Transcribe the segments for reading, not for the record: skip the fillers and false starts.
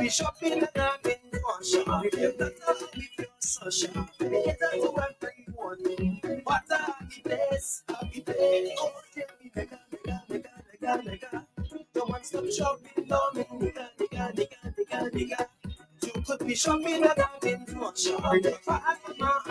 be shopping and having fun. If you got to give your social, get to everyone. What a happy day. Oh, yeah, mega. The one-stop shopping, nigga. You could be shopping and having fun. Get to everyone.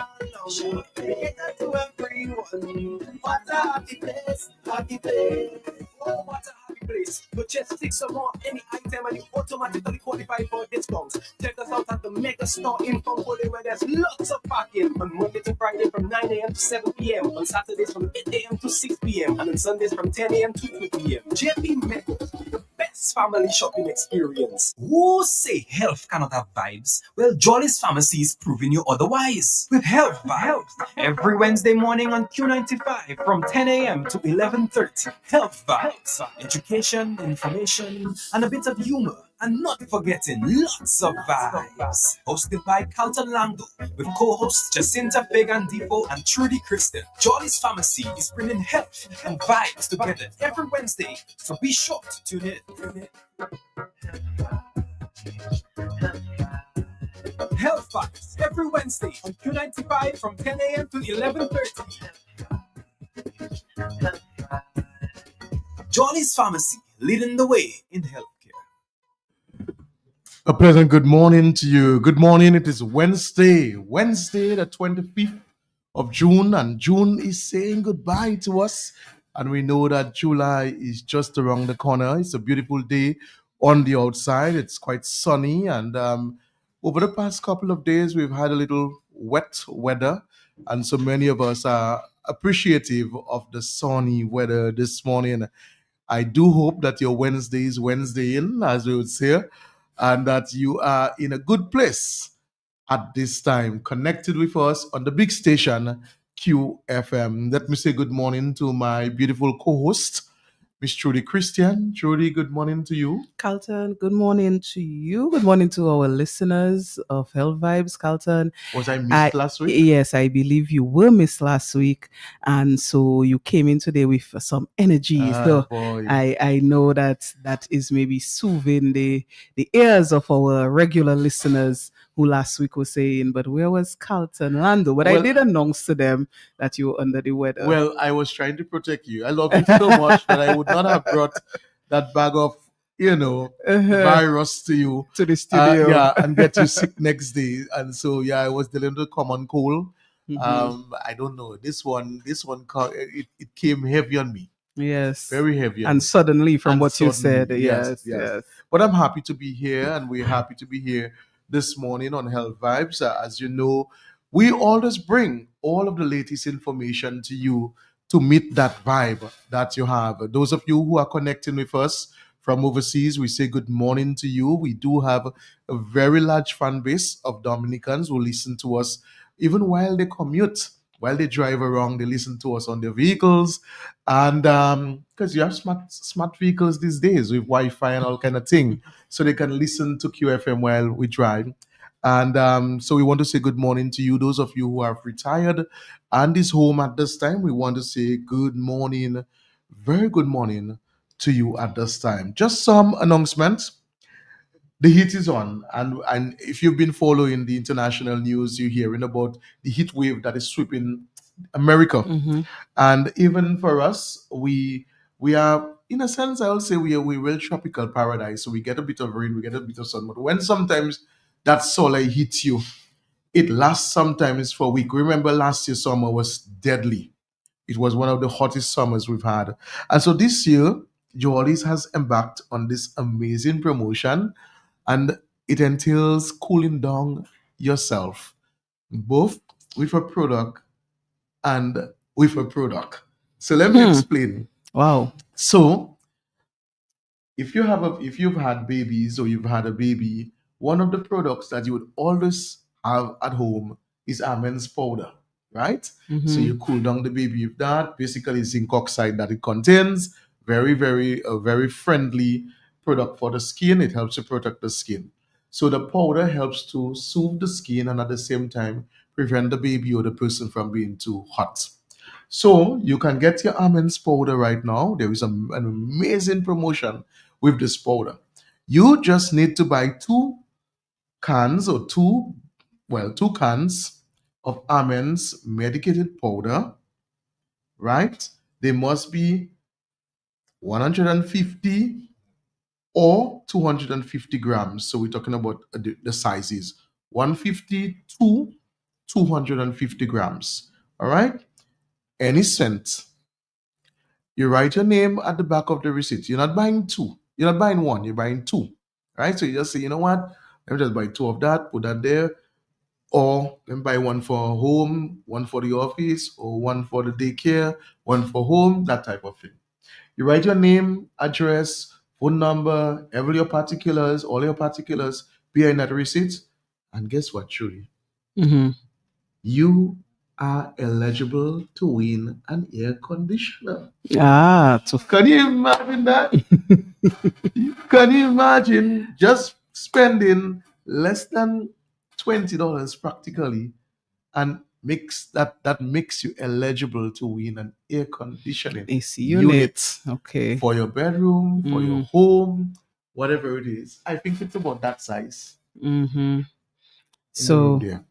What a happy day. Oh, what a happy place. You just stick some more any item and you automatically qualify for discounts. Check us out at the Mega Store in Pampole where there's lots of parking on Monday to Friday from 9 a.m. to 7 p.m. On Saturdays from 8 a.m. to 6 p.m. and on Sundays from 10 a.m. to 2 p.m. JP Mega, the best family shopping experience. Who say health cannot have vibes? Well, Jolly's Pharmacy is proving you otherwise. With Health Vibes, every Wednesday morning on Q95 from 10 a.m. to 11:30. Health Vibes, education, information, and a bit of humor. And not forgetting lots of vibes. Hosted by Carlton Lando with co-hosts Jacinta Fagan Depot and Trudy Kristen. Jolly's Pharmacy is bringing health and vibes together every Wednesday, so be sure to tune in. Health Vibes every Wednesday on Q95 from 10 a.m. to 11:30. Jolly's Pharmacy, leading the way in healthcare. A pleasant good morning to you. Good morning. It is Wednesday, the 25th of June, and June is saying goodbye to us. And we know that July is just around the corner. It's a beautiful day on the outside. It's quite sunny, and over the past couple of days, we've had a little wet weather, and so many of us are appreciative of the sunny weather this morning. I do hope that your Wednesday is Wednesday in, as we would say, and that you are in a good place at this time, connected with us on the big station, QFM. Let me say good morning to my beautiful co-host, Miss Trudy Christian. Trudy, good morning to you. Carlton, good morning to you. Good morning to our listeners of Health Vibes, Carlton. Was I missed last week? Yes, I believe you were missed last week. And so you came in today with some energy. So boy. I know that is maybe soothing the ears of our regular listeners who last week were saying, but where was Carlton Lando? But I did announce to them that you were under the weather. Well, I was trying to protect you. I love you so much that I would not have brought that bag of, virus to you. To the studio. And get you sick next day. And so, I was dealing with common cold. Mm-hmm. I don't know. This one, it came heavy on me. Yes. Very heavy. And suddenly, from what you said, yes. But I'm happy to be here, and we're happy to be here this morning on Health Vibes. As you know, we always bring all of the latest information to you to meet that vibe that you have. Those of you who are connecting with us from overseas, we say good morning to you. We do have a very large fan base of Dominicans who listen to us even while they commute. While they drive around, they listen to us on their vehicles. And because you have smart vehicles these days with Wi-Fi and all kind of thing, so they can listen to QFM while we drive. And so we want to say good morning to you. Those of you who have retired and is home at this time, we want to say good morning, very good morning to you at this time. Just some announcements. The heat is on, and if you've been following the international news, you're hearing about the heat wave that is sweeping America. Mm-hmm. And even for us, we are, in a sense, I'll say we're tropical paradise. So we get a bit of rain, we get a bit of sun. But when sometimes that solar hits you, it lasts sometimes for a week. Remember last year's summer was deadly. It was one of the hottest summers we've had. And so this year, Jolly's has embarked on this amazing promotion, and it entails cooling down yourself, both with a product and with a product. So let me explain. Wow. So if you've had babies or you've had a baby, one of the products that you would always have at home is almond powder, right? Mm-hmm. So you cool down the baby with that. Basically, zinc oxide that it contains. Very, very friendly product for the skin. It helps to protect the skin. So the powder helps to soothe the skin and at the same time prevent the baby or the person from being too hot. So you can get your almonds powder right now. There is an amazing promotion with this powder. You just need to buy 2 cans or two cans of Amen's medicated powder, right? They must be 150 or 250 grams. So we're talking about the sizes 150 to 250 grams. All right. Any scent. You write your name at the back of the receipt. You're not buying two. You're not buying one. You're buying two. Right. So you just say, you know what? Let me just buy two of that, put that there. Or let me buy one for home, one for the office, or one for the daycare, one for home, that type of thing. You write your name, address, phone number, all your particulars behind that receipt. And guess what, Trudy? Mm-hmm. You are eligible to win an air conditioner. So Can you imagine that? Can you imagine just spending less than $20 practically and that makes you eligible to win an air conditioning AC unit. Okay. for your bedroom, for your home, whatever it is. I think it's about that size. Mm-hmm. in the room So there.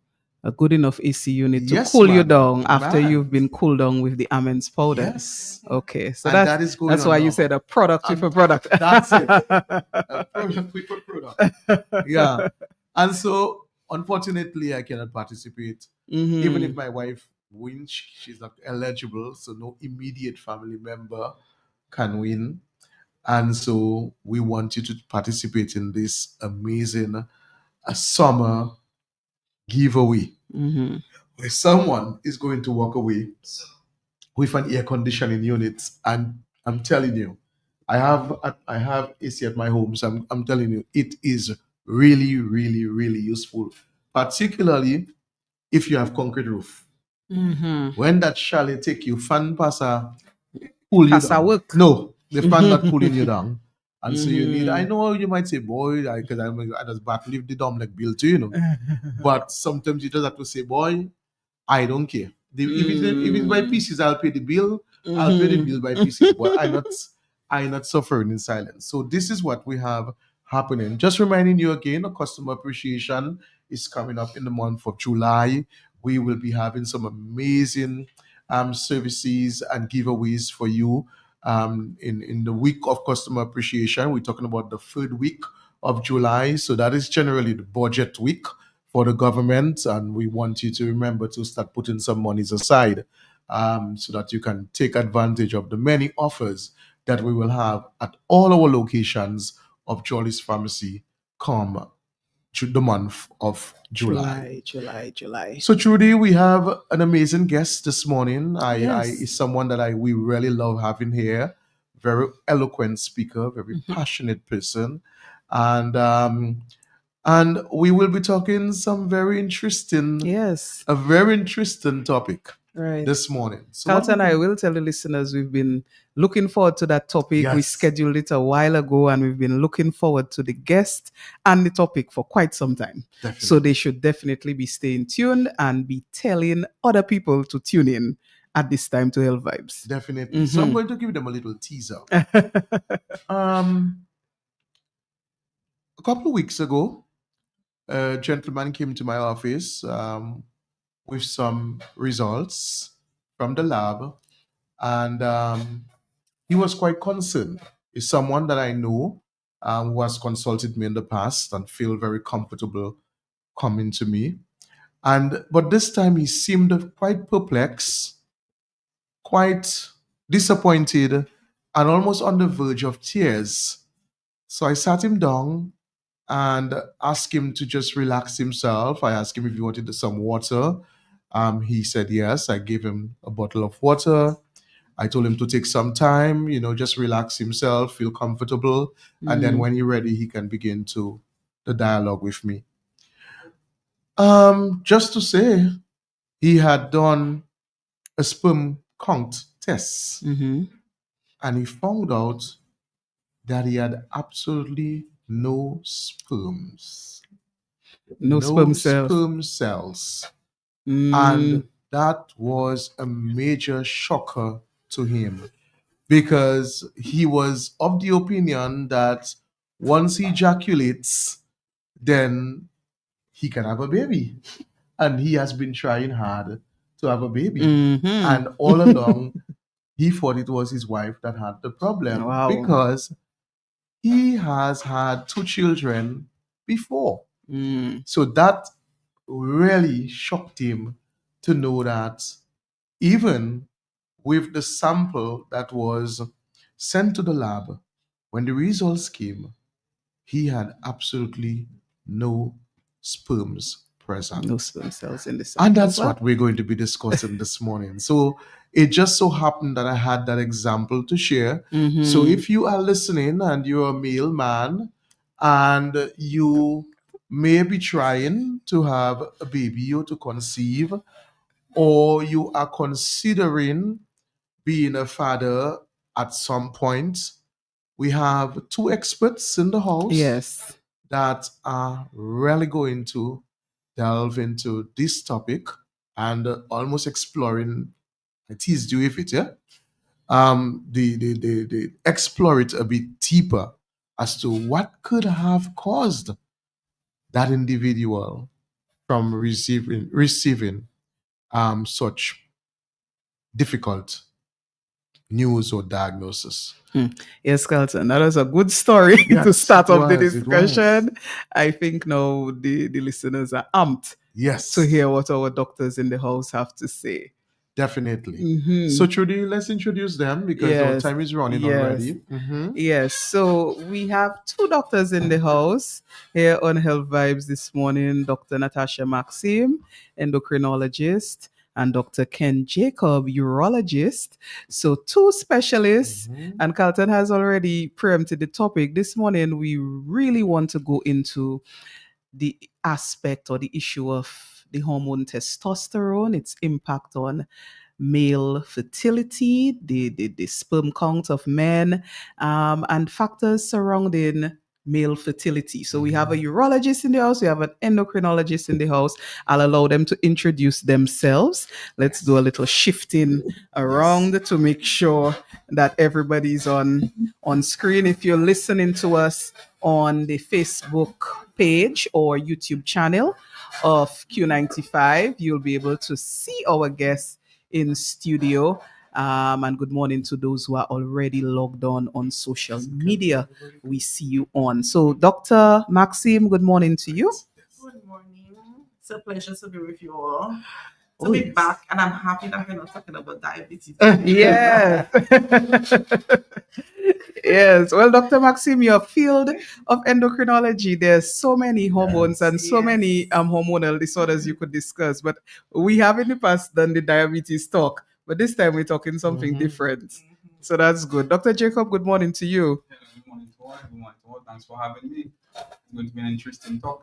a good enough AC unit to Yes, cool you man. down after Man. you've been cooled down with the Amen's powder. Yes. Okay, so And that is going that's on why you now. said a product with a product. That's it. A product with a product. Yeah. And so, unfortunately, I cannot participate. Mhm. Even if my wife wins, she's not eligible, so no immediate family member can win. And so, we want you to participate in this amazing summer giveaway Mhm. where someone is going to walk away with an air conditioning unit. And I'm telling you, I have AC at my home, so I'm telling you, it is really, really, really useful, particularly if you have concrete roof. Mhm. When that chalet take you, fan passer pull you Passa down. work. No, the fan not pulling you down. And so you need, I Mhm. know you might say, boy, because I just back leave the Domlek bill too, you know. But sometimes you just have to say, boy, I don't care. If it's by pieces, I'll pay the bill. I'll pay the Mhm. bill by pieces. But I'm not suffering in silence. So this is what we have happening. Just reminding you again, a customer appreciation is coming up in the month of July. We will be having some amazing services and giveaways for you in the week of customer appreciation. We're talking about the third week of July. So that is generally the budget week for the government, and we want you to remember to start putting some monies aside so that you can take advantage of the many offers that we will have at all our locations of Jolly's Pharmacy come to the month of July. July. So Trudy, we have an amazing guest this morning. I Yes. is someone that we really love having here. Very eloquent speaker, very passionate person, and we will be talking some Yes. a very interesting topic Right. this morning. So what Carlton, we I can- will tell the listeners we've been looking forward to that topic. We Yes. scheduled it a while ago and we've been looking forward to the guest and the topic for quite some time. Definitely. So they should definitely be staying tuned and be telling other people to tune in at this time to Health Vibes. Definitely. So I'm going to give them a little teaser. A couple of weeks ago, a gentleman came to my office with some results from the lab, and he was quite concerned. He's someone that I know who has consulted me in the past and feel very comfortable coming to me. But this time he seemed quite perplexed, quite disappointed, and almost on the verge of tears. So I sat him down and asked him to just relax himself. I asked him if he wanted some water. He said yes. I gave him a bottle of water. I told him to take some time, just relax himself, feel comfortable, and then when he's ready, he can begin the dialogue with me. Just to say, he had done a sperm count test, Mhm. and he found out that he had absolutely no sperms. No sperm cells. sperm cells. Mm. And that was a major shocker to him because he was of the opinion that once he ejaculates, then he can have a baby. And he has been trying hard to have a baby. Mhm. And all along, he thought it was his wife that had the problem Wow. because he has had 2 children before. Mm. So that really shocked him to know that even with the sample that was sent to the lab, when the results came, he had absolutely no sperms present. No sperm cells in the And sample. that's what we're going to be discussing this morning. So it just so happened that I had that example to share. Mhm. So if you are listening and you're a male man and you may be trying to have a baby or to conceive, or you are considering being a father at some point, we have 2 experts in the house Yes. that are really going to delve into this topic and almost exploring, I teased you with it, yeah? The explore it a bit deeper as to what could have caused that individual from receiving such difficult news or diagnosis. Yes, Carlton, that was a good story to Yes, start it off the was, it was. discussion. I think now the listeners are amped Yes, to hear what our doctors in the house have to say. definitely. Mhm. So Trudy, let's introduce them because our Yes, time is running yes. already. Mhm. Yes, so we have 2 doctors in the house here on Health Vibes this morning, Dr. Natasha Maxim, endocrinologist, and Dr. Ken Jacob, urologist. So 2 specialists, Mhm. and Carlton has already preempted the topic. This morning, we really want to go into the aspect or the issue of the hormone testosterone, its impact on male fertility, the sperm count of men, and factors surrounding male fertility. So we have a urologist in the house, we have an endocrinologist in the house. I'll allow them to introduce themselves. Let's do a little shifting around to make sure that everybody's on screen. If you're listening to us on the Facebook page or YouTube channel of Q95, you'll be able to see our guests in studio. And good morning to those who are already logged on social media. We see you on. So, Dr. Maxim, good morning to you. Good morning. It's a pleasure to be with you all. To Oh, be yes. back, and I'm happy that we're not talking about diabetes. Yes. Yes. Well, Dr. Maxim, your field of endocrinology, there's so many hormones and so Yes. many hormonal disorders you could discuss. But we have in the past done the diabetes talk. But this time we're talking something Mhm. different. So that's good. Dr. Jacob, good morning to you. Good morning to all. Good morning to all. Thanks for having me. It's going to be an interesting talk.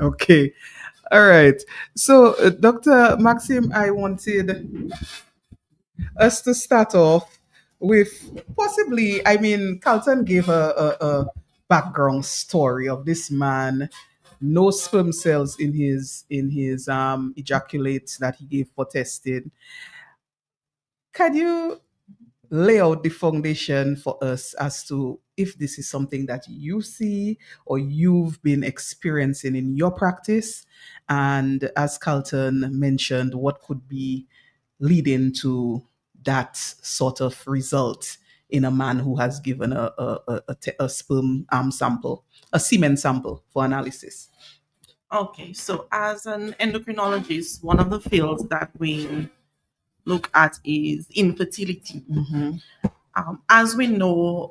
Okay. All right. So, Dr. Maxim, I wanted us to start off with possibly, I mean, Carlton gave a background story of this man, no sperm cells in his ejaculates that he gave for testing. Can you lay out the foundation for us as to if this is something that you see or you've been experiencing in your practice? And as Carlton mentioned, what could be leading to that sort of result in a man who has given a sperm sample, a semen sample for analysis? Okay, so as an endocrinologist, one of the fields that we look at is infertility. Mhm. As we know,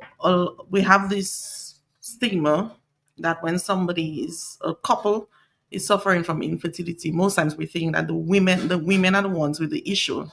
we have this stigma that when somebody is a couple is suffering from infertility, most times we think that the women are the ones with the issue,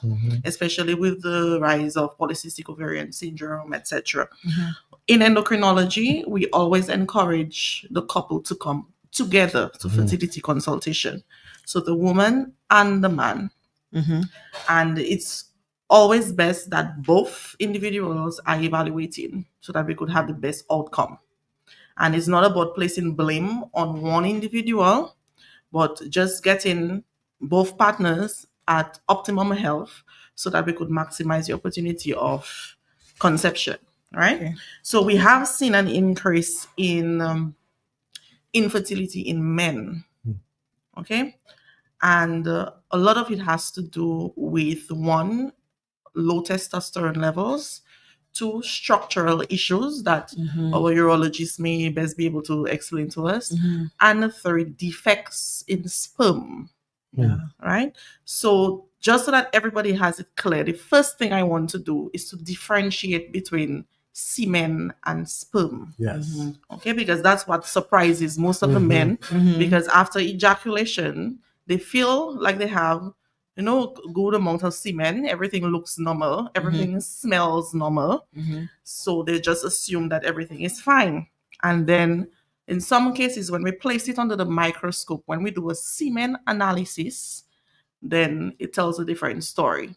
especially with the rise of polycystic ovarian syndrome, etc. Mhm. In endocrinology, we always encourage the couple to come together to fertility consultation. So the woman and the man. Mhm. And it's always best that both individuals are evaluating so that we could have the best outcome. And it's not about placing blame on one individual, but just getting both partners at optimum health so that we could maximize the opportunity of conception, right? Okay. So we have seen an increase in infertility in men. Okay, and a lot of it has to do with one, low testosterone levels, two, structural issues that our urologists may best be able to explain to us, and three, defects in sperm. Yeah. Right? So just so that everybody has it clear, the first thing I want to do is to differentiate between semen and sperm. Yes. Okay, because that's what surprises most of the men, because after ejaculation, they feel like they have, good amount of semen, everything looks normal, everything smells normal. So they just assume that everything is fine. And then in some cases, when we place it under the microscope, when we do a semen analysis, then it tells a different story.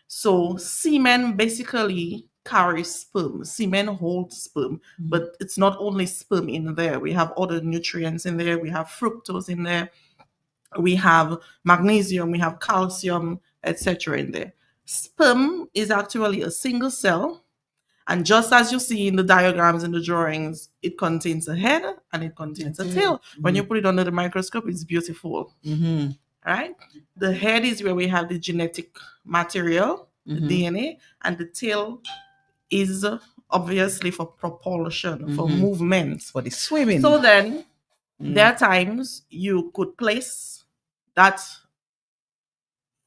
So semen basically carries sperm. Semen holds sperm, but it's not only sperm in there. We have other nutrients in there. We have fructose in there. We have magnesium. We have calcium, etc. in there. Sperm is actually a single cell. And just as you see in the diagrams and the drawings, it contains a head and it contains a tail. When you put it under the microscope, it's beautiful. Right? The head is where we have the genetic material, the DNA, and the tail is obviously for propulsion, for movement. For the swimming. So then, there are times you could place that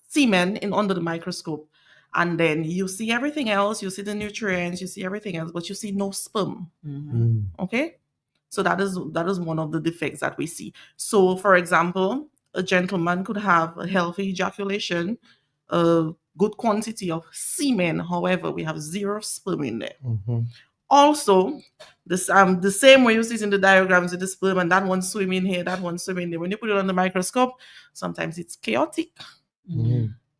semen in under the microscope, and then you see everything else, you see the nutrients, you see everything else, but you see no sperm. Okay? So that is one of the defects that we see. So for example, a gentleman could have a healthy ejaculation, a good quantity of semen, however, we have zero sperm in there. Also, the same way you see it in the diagrams with the sperm, and that one swimming here, that one swimming there. When you put it on the microscope, sometimes it's chaotic.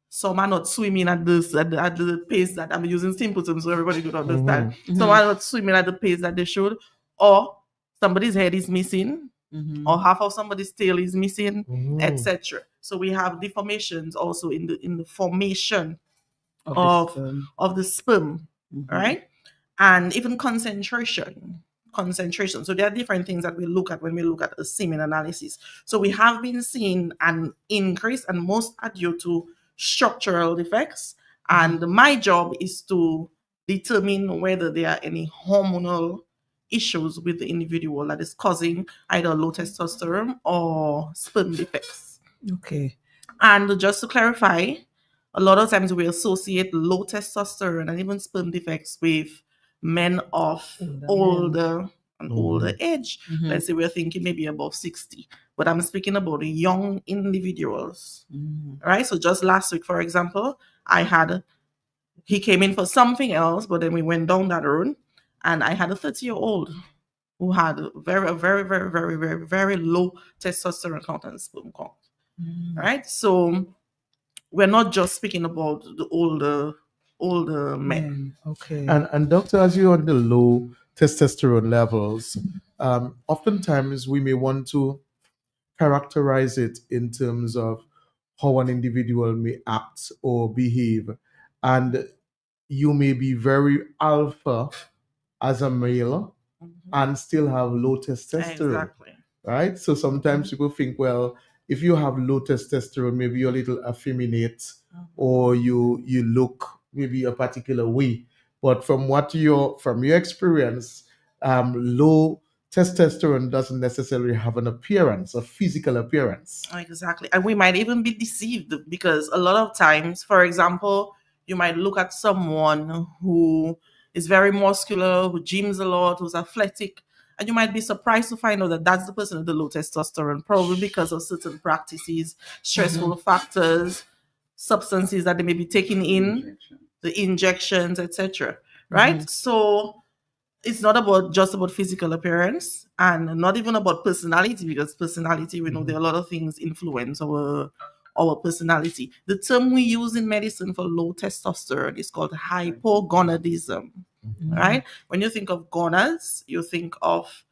Some are not swimming at the pace that I'm using simple terms so everybody could understand. Some are not swimming at the pace that they should, or somebody's head is missing, or half of somebody's tail is missing, etc. So we have deformations also in the formation of the sperm, right? And even concentration. So there are different things that we look at when we look at a semen analysis. So we have been seeing an increase, and most are due to structural defects. And my job is to determine whether there are any hormonal issues with the individual that is causing either low testosterone or sperm defects. Okay. And just to clarify, a lot of times we associate low testosterone and even sperm defects with men of older age. Let's say we're thinking maybe above 60, but I'm speaking about young individuals, right? So just last week, for example, he came in for something else, but then we went down that road, and I had a 30-year-old who had very, very, very, very, very, very low testosterone count and sperm count, right? So we're not just speaking about the older men. Okay. And doctor, as you're on the low testosterone levels, oftentimes we may want to characterize it in terms of how an individual may act or behave. And you may be very alpha as a male and still have low testosterone. Exactly. Right? So sometimes people think, well, if you have low testosterone, maybe you're a little effeminate or you look maybe a particular way. But from your experience, low testosterone doesn't necessarily have an appearance, a physical appearance. Exactly. And we might even be deceived because a lot of times, for example, you might look at someone who is very muscular, who gyms a lot, who's athletic, and you might be surprised to find out that that's the person with the low testosterone, probably because of certain practices, stressful factors, substances that they may be taking in, the injections, etc. Right? So it's not just about physical appearance, and not even about personality, because personality, we know there are a lot of things influence our personality. The term we use in medicine for low testosterone is called hypogonadism. Right? When you think of gonads, you think of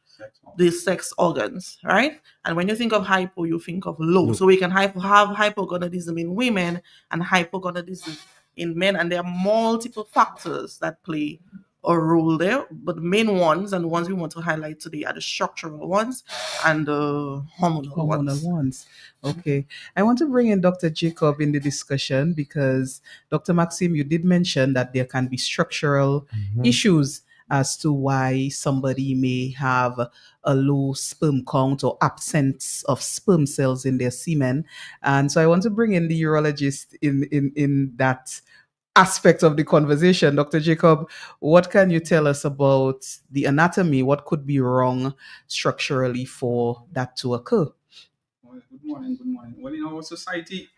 the sex organs, right? And when you think of hypo, you think of low. So we can have hypogonadism in women and hypogonadism in men, and there are multiple factors that play a role there, but the main ones and the ones we want to highlight today are the structural ones and the hormonal Hormonal ones. ones. Okay. I want to bring in Dr. Jacob in the discussion because Dr. Maxim, you did mention that there can be structural issues as to why somebody may have a low sperm count or absence of sperm cells in their semen. And so I want to bring in the urologist in that aspect of the conversation. Dr. Jacob, what can you tell us about the anatomy? What could be wrong structurally for that to occur? Well, good morning, good morning. Well, in our society,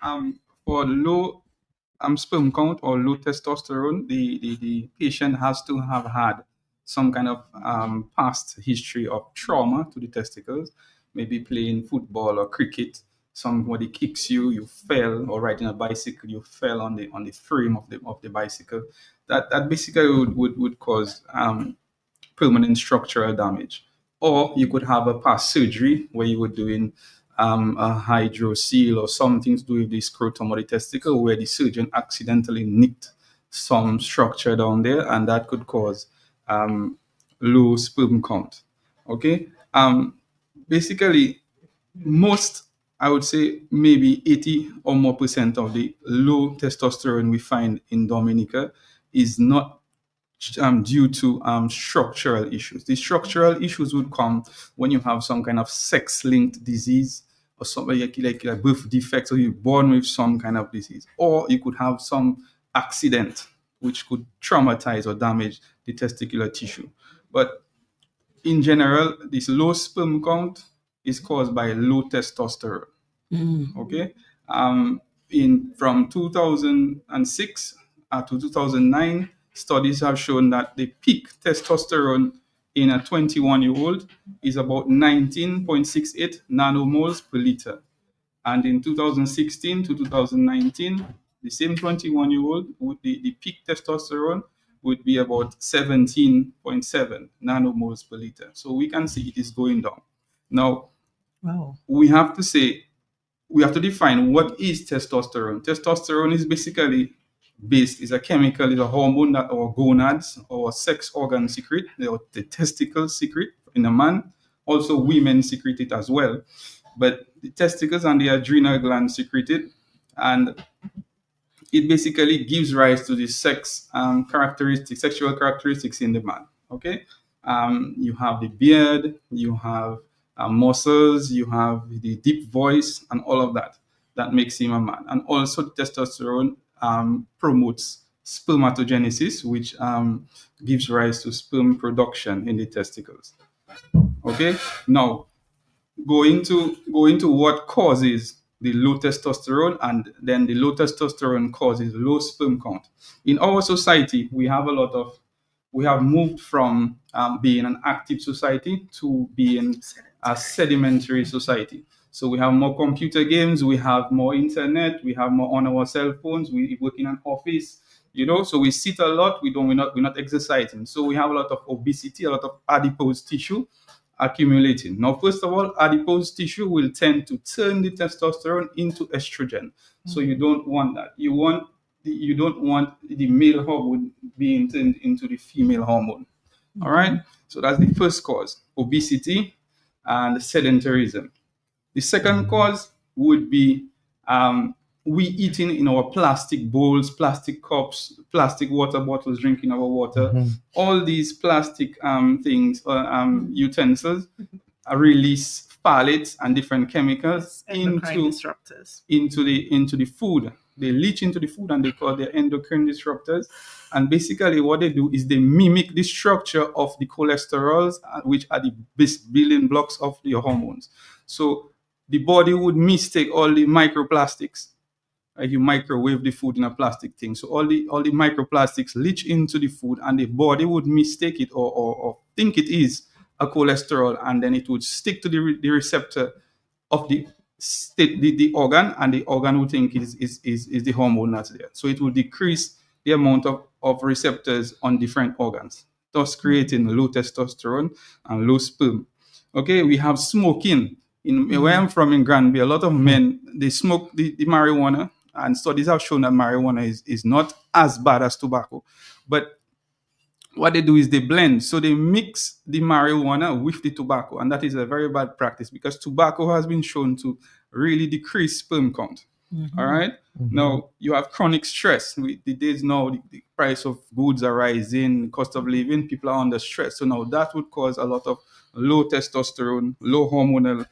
for low sperm count or low testosterone, the patient has to have had some kind of past history of trauma to the testicles, maybe playing football or cricket. Somebody kicks you, you fell, or riding a bicycle, you fell on the frame of the bicycle. That basically would cause permanent structural damage. Or you could have a past surgery where you were doing a hydrocele or something to do with the scrotum or the testicle, where the surgeon accidentally nicked some structure down there, and that could cause low sperm count. Okay. Basically, most, I would say maybe 80 or more percent of the low testosterone we find in Dominica is not due to structural issues. The structural issues would come when you have some kind of sex-linked disease or something like a birth defect, or you're born with some kind of disease, or you could have some accident which could traumatize or damage the testicular tissue. But in general, this low sperm count is caused by low testosterone. Okay, from 2006 to 2009, studies have shown that the peak testosterone in a 21-year-old is about 19.68 nanomoles per liter. And in 2016 to 2019, the same 21-year-old, the peak testosterone would be about 17.7 nanomoles per liter. So we can see it is going down. Now, Wow. we have to define what is testosterone. Testosterone is basically is a chemical, is a hormone that our gonads, our sex organs secrete, the testicles secrete in a man. Also, women secrete it as well. But the testicles and the adrenal gland secrete it, and it basically gives rise to the sex sexual characteristics in the man. Okay, you have the beard, you have muscles, you have the deep voice, and all of that. That makes him a man. And also, testosterone promotes spermatogenesis, which gives rise to sperm production in the testicles. Okay, now go into what causes the low testosterone, and then the low testosterone causes low sperm count. In our society, we have moved from being an active society to being a sedimentary society. So we have more computer games, we have more internet, we have more on our cell phones, we work in an office, so we sit a lot, we're not exercising. So we have a lot of obesity, a lot of adipose tissue accumulating. Now, first of all, adipose tissue will tend to turn the testosterone into estrogen. So you don't want that. You don't want the male hormone being turned into the female hormone. All right. So that's the first cause: obesity and sedentarism. The second cause would be we eating in our plastic bowls, plastic cups, plastic water bottles, drinking our water. All these plastic things, utensils, release phthalates and different chemicals Endocrine disruptors. into the food. They leach into the food, and they call their endocrine disruptors. And basically, what they do is they mimic the structure of the cholesterols, which are the building blocks of your hormones. So the body would mistake all the microplastics. You microwave the food in a plastic thing, so all the microplastics leach into the food, and the body would mistake it or think it is a cholesterol, and then it would stick to the receptor of the organ, and the organ would think is the hormone that's there. So it will decrease the amount of receptors on different organs, thus creating low testosterone and low sperm. Okay, we have smoking. Where I'm from in Granby, a lot of men, they smoke the marijuana, and studies have shown that marijuana is not as bad as tobacco. But what they do is they blend. So they mix the marijuana with the tobacco, and that is a very bad practice because tobacco has been shown to really decrease sperm count. All right. Now you have chronic stress. The days now, the price of goods are rising, cost of living, people are under stress. So now that would cause a lot of low testosterone, low hormonal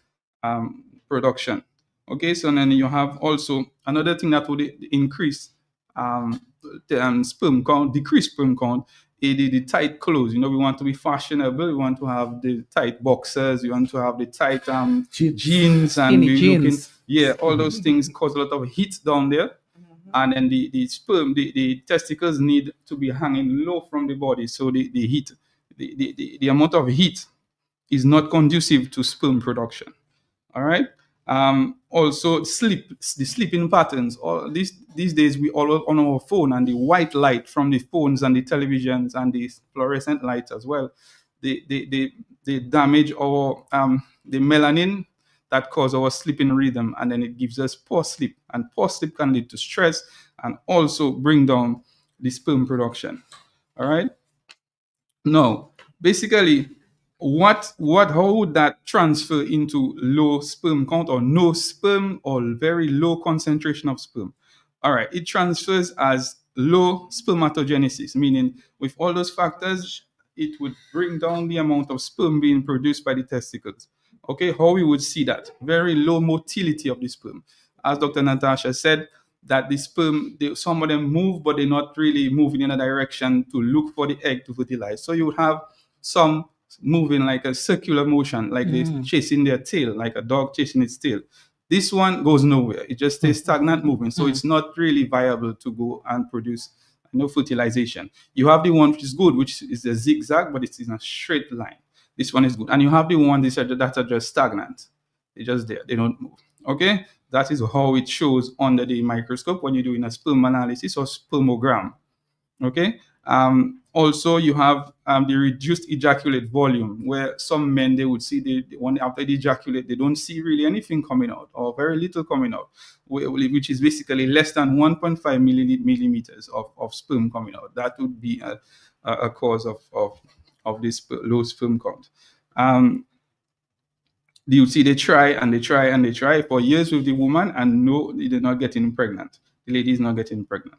production. Okay, so then you have also another thing that would increase sperm count, decrease sperm count, the tight clothes. You know, we want to be fashionable. We want to have the tight boxers. We want to have the tight jeans and Skinny be jeans. looking. Yeah, all those things cause a lot of heat down there. And then the sperm, the testicles need to be hanging low from the body. So the heat, the amount of heat is not conducive to sperm production. All right. Also, the sleeping patterns. All these days, we all on our phone, and the white light from the phones and the televisions and the fluorescent lights as well. They damage our the melanin that cause our sleeping rhythm, and then it gives us poor sleep. And poor sleep can lead to stress and also bring down the sperm production. All right. Now, basically, how would that transfer into low sperm count or no sperm or very low concentration of sperm? All right, it transfers as low spermatogenesis, meaning with all those factors, it would bring down the amount of sperm being produced by the testicles. Okay, how we would see that? Very low motility of the sperm. As Dr. Natasha said, that the sperm, some of them move, but they're not really moving in a direction to look for the egg to fertilize. So you would have some moving like a circular motion, like they're chasing their tail, like a dog chasing its tail. This one goes nowhere. It just stays stagnant moving. So it's not really viable to go and produce fertilization. You have the one which is good, which is a zigzag, but it's in a straight line. This one is good. And you have the one that are just stagnant. They're just there. They don't move. Okay? That is how it shows under the microscope when you're doing a sperm analysis or spermogram. Okay? Also, you have the reduced ejaculate volume, where some men, they would see when after they ejaculate, they don't see really anything coming out or very little coming out, which is basically less than 1.5 millimeters of sperm coming out. That would be a cause of this low sperm count. You see, they try and they try and they try for years with the woman, and no, they're not getting pregnant. The lady is not getting pregnant.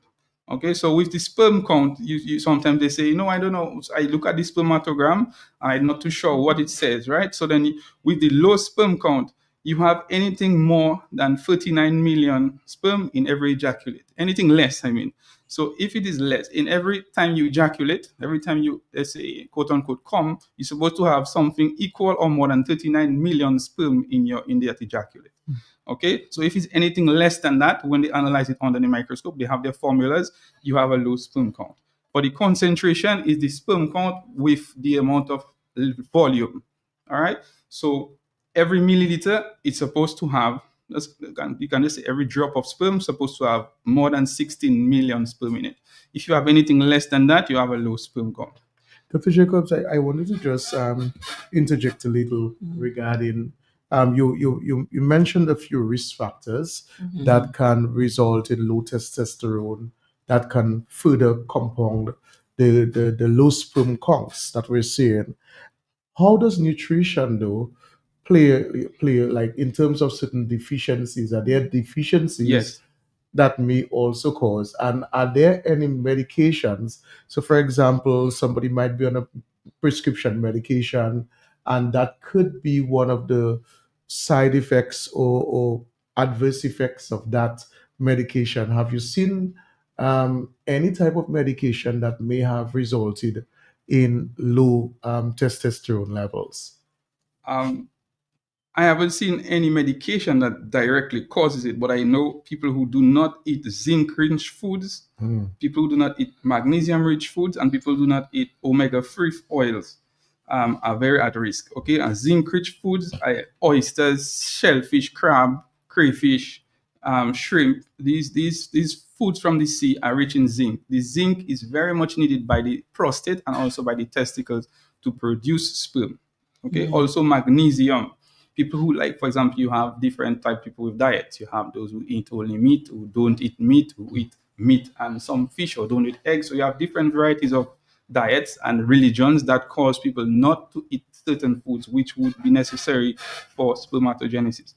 Okay, so with the sperm count, you sometimes they say, I don't know. I look at the spermatogram, I'm not too sure what it says, right? So then with the low sperm count, you have anything more than 39 million sperm in every ejaculate. Anything less, I mean. So if it is less, in every time you ejaculate, every time you, let's say, quote unquote, come, you're supposed to have something equal or more than 39 million sperm in that ejaculate. Okay, so if it's anything less than that, when they analyze it under the microscope, they have their formulas, you have a low sperm count. But the concentration is the sperm count with the amount of volume. All right, so every milliliter, it's supposed to have, you can just say every drop of sperm is supposed to have more than 16 million sperm in it. If you have anything less than that, you have a low sperm count. Dr. Jacobs, I wanted to just interject a little regarding you mentioned a few risk factors that can result in low testosterone, that can further compound the low sperm counts that we're seeing. How does nutrition though play like in terms of certain deficiencies? Are there deficiencies Yes. that may also cause? And are there any medications? So, for example, somebody might be on a prescription medication, and that could be one of the side effects or adverse effects of that medication. Have you seen any type of medication that may have resulted in low testosterone levels? I haven't seen any medication that directly causes it, but I know people who do not eat zinc-rich foods, people who do not eat magnesium-rich foods, and people who do not eat omega-3 oils are very at risk. Okay, and zinc-rich foods, oysters, shellfish, crab, crayfish, shrimp. These foods from the sea are rich in zinc. The zinc is very much needed by the prostate and also by the testicles to produce sperm. Okay, also magnesium. People who, like, for example, you have different type of people with diets. You have those who eat only meat, who don't eat meat, who eat meat and some fish, or don't eat eggs. So you have different varieties of diets and religions that cause people not to eat certain foods which would be necessary for spermatogenesis.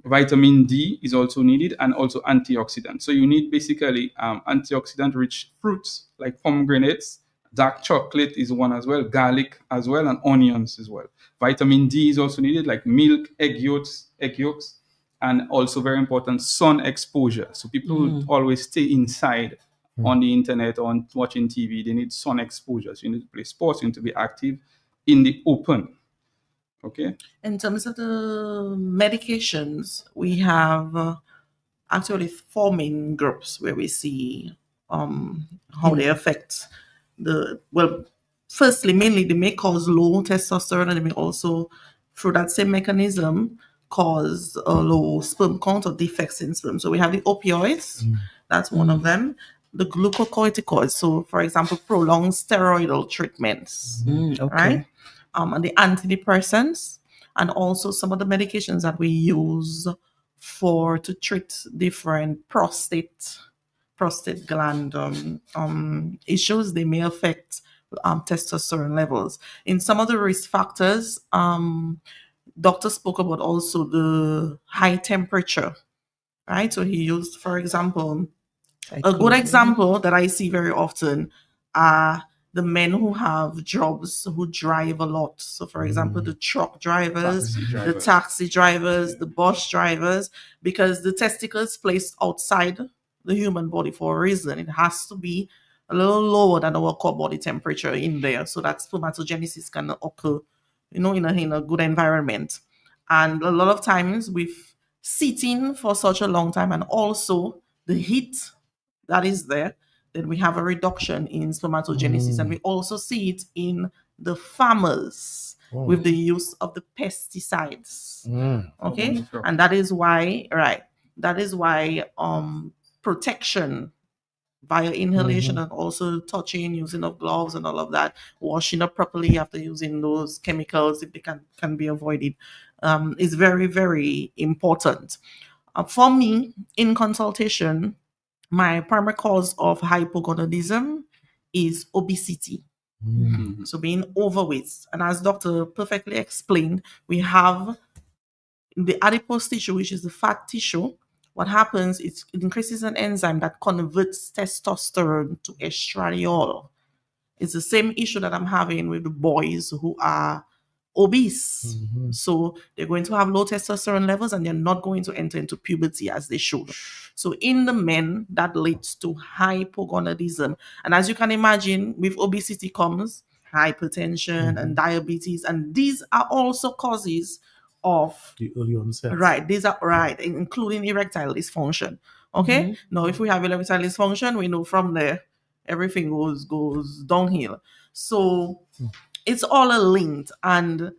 Vitamin D is also needed, and also antioxidants. So you need basically antioxidant-rich fruits like pomegranates. Dark chocolate is one as well, garlic as well, and onions as well. Vitamin D is also needed, like milk, egg yolks, and also very important, sun exposure. So people who always stay inside on the internet or on watching TV, they need sun exposure. So you need to play sports, you need to be active in the open. Okay. In terms of the medications, we have actually 4 main groups where we see how they affect firstly, mainly they may cause low testosterone, and they may also, through that same mechanism, cause a low sperm count or defects in sperm. So we have the opioids, that's one of them. The glucocorticoids, so for example, prolonged steroidal treatments, right? And the antidepressants, and also some of the medications that we use to treat different prostate gland issues. They may affect testosterone levels. In some of the risk factors, doctor spoke about also the high temperature, right? So he used, for example, a good example that I see very often are the men who have jobs who drive a lot. So, for example, the truck drivers, the taxi drivers, the bus drivers, because the testicle is placed outside the human body for a reason. It has to be a little lower than our core body temperature in there, so that spermatogenesis can occur, in a good environment. And a lot of times with sitting for such a long time, and also the heat that is there, then we have a reduction in spermatogenesis. And we also see it in the farmers with the use of the pesticides. Okay. And that is why, protection via inhalation and also touching, using of gloves and all of that, washing up properly after using those chemicals, if they can be avoided, is very, very important. For me, in consultation, my primary cause of hypogonadism is obesity. So being overweight. And as doctor perfectly explained, we have the adipose tissue, which is the fat tissue. What happens is it increases an enzyme that converts testosterone to estradiol. It's the same issue that I'm having with the boys who are obese. So they're going to have low testosterone levels, and they're not going to enter into puberty as they should. So in the men, that leads to hypogonadism. And as you can imagine, with obesity comes hypertension and diabetes, and these are also causes of The early onset. right. These are right, including erectile dysfunction. Okay. Now, if we have erectile dysfunction, we know from there everything goes downhill. So it's all linked. And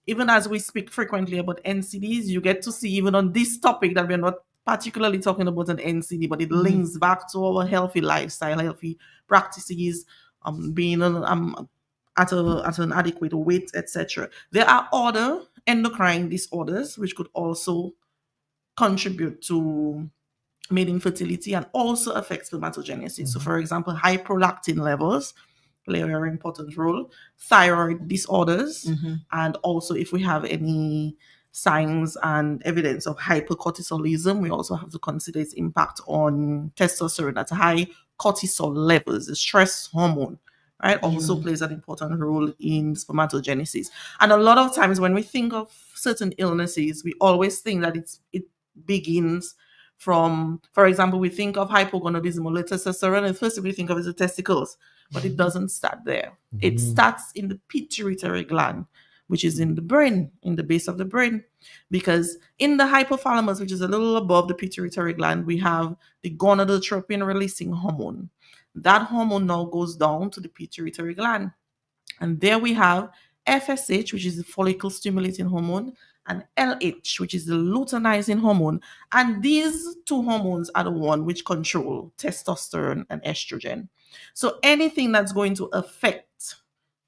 even as we speak frequently about NCDs, you get to see even on this topic that we're not particularly talking about an NCD, but it links back to our healthy lifestyle, healthy practices, being at an adequate weight, etc. There are other endocrine disorders which could also contribute to male infertility and also affect spermatogenesis. So, for example, high prolactin levels play a very important role, thyroid disorders, and also if we have any signs and evidence of hypercortisolism, we also have to consider its impact on testosterone at high cortisol levels, the stress hormone, right, also plays an important role in spermatogenesis. And a lot of times when we think of certain illnesses, we always think that it begins from, for example, we think of hypogonadism or low testosterone, and first we think of is the testicles, but it doesn't start there. It starts in the pituitary gland, which is in the brain, in the base of the brain, because in the hypothalamus, which is a little above the pituitary gland, we have the gonadotropin releasing hormone. That hormone now goes down to the pituitary gland. And there we have FSH, which is the follicle stimulating hormone, and LH, which is the luteinizing hormone. And these two hormones are the one which control testosterone and estrogen. So anything that's going to affect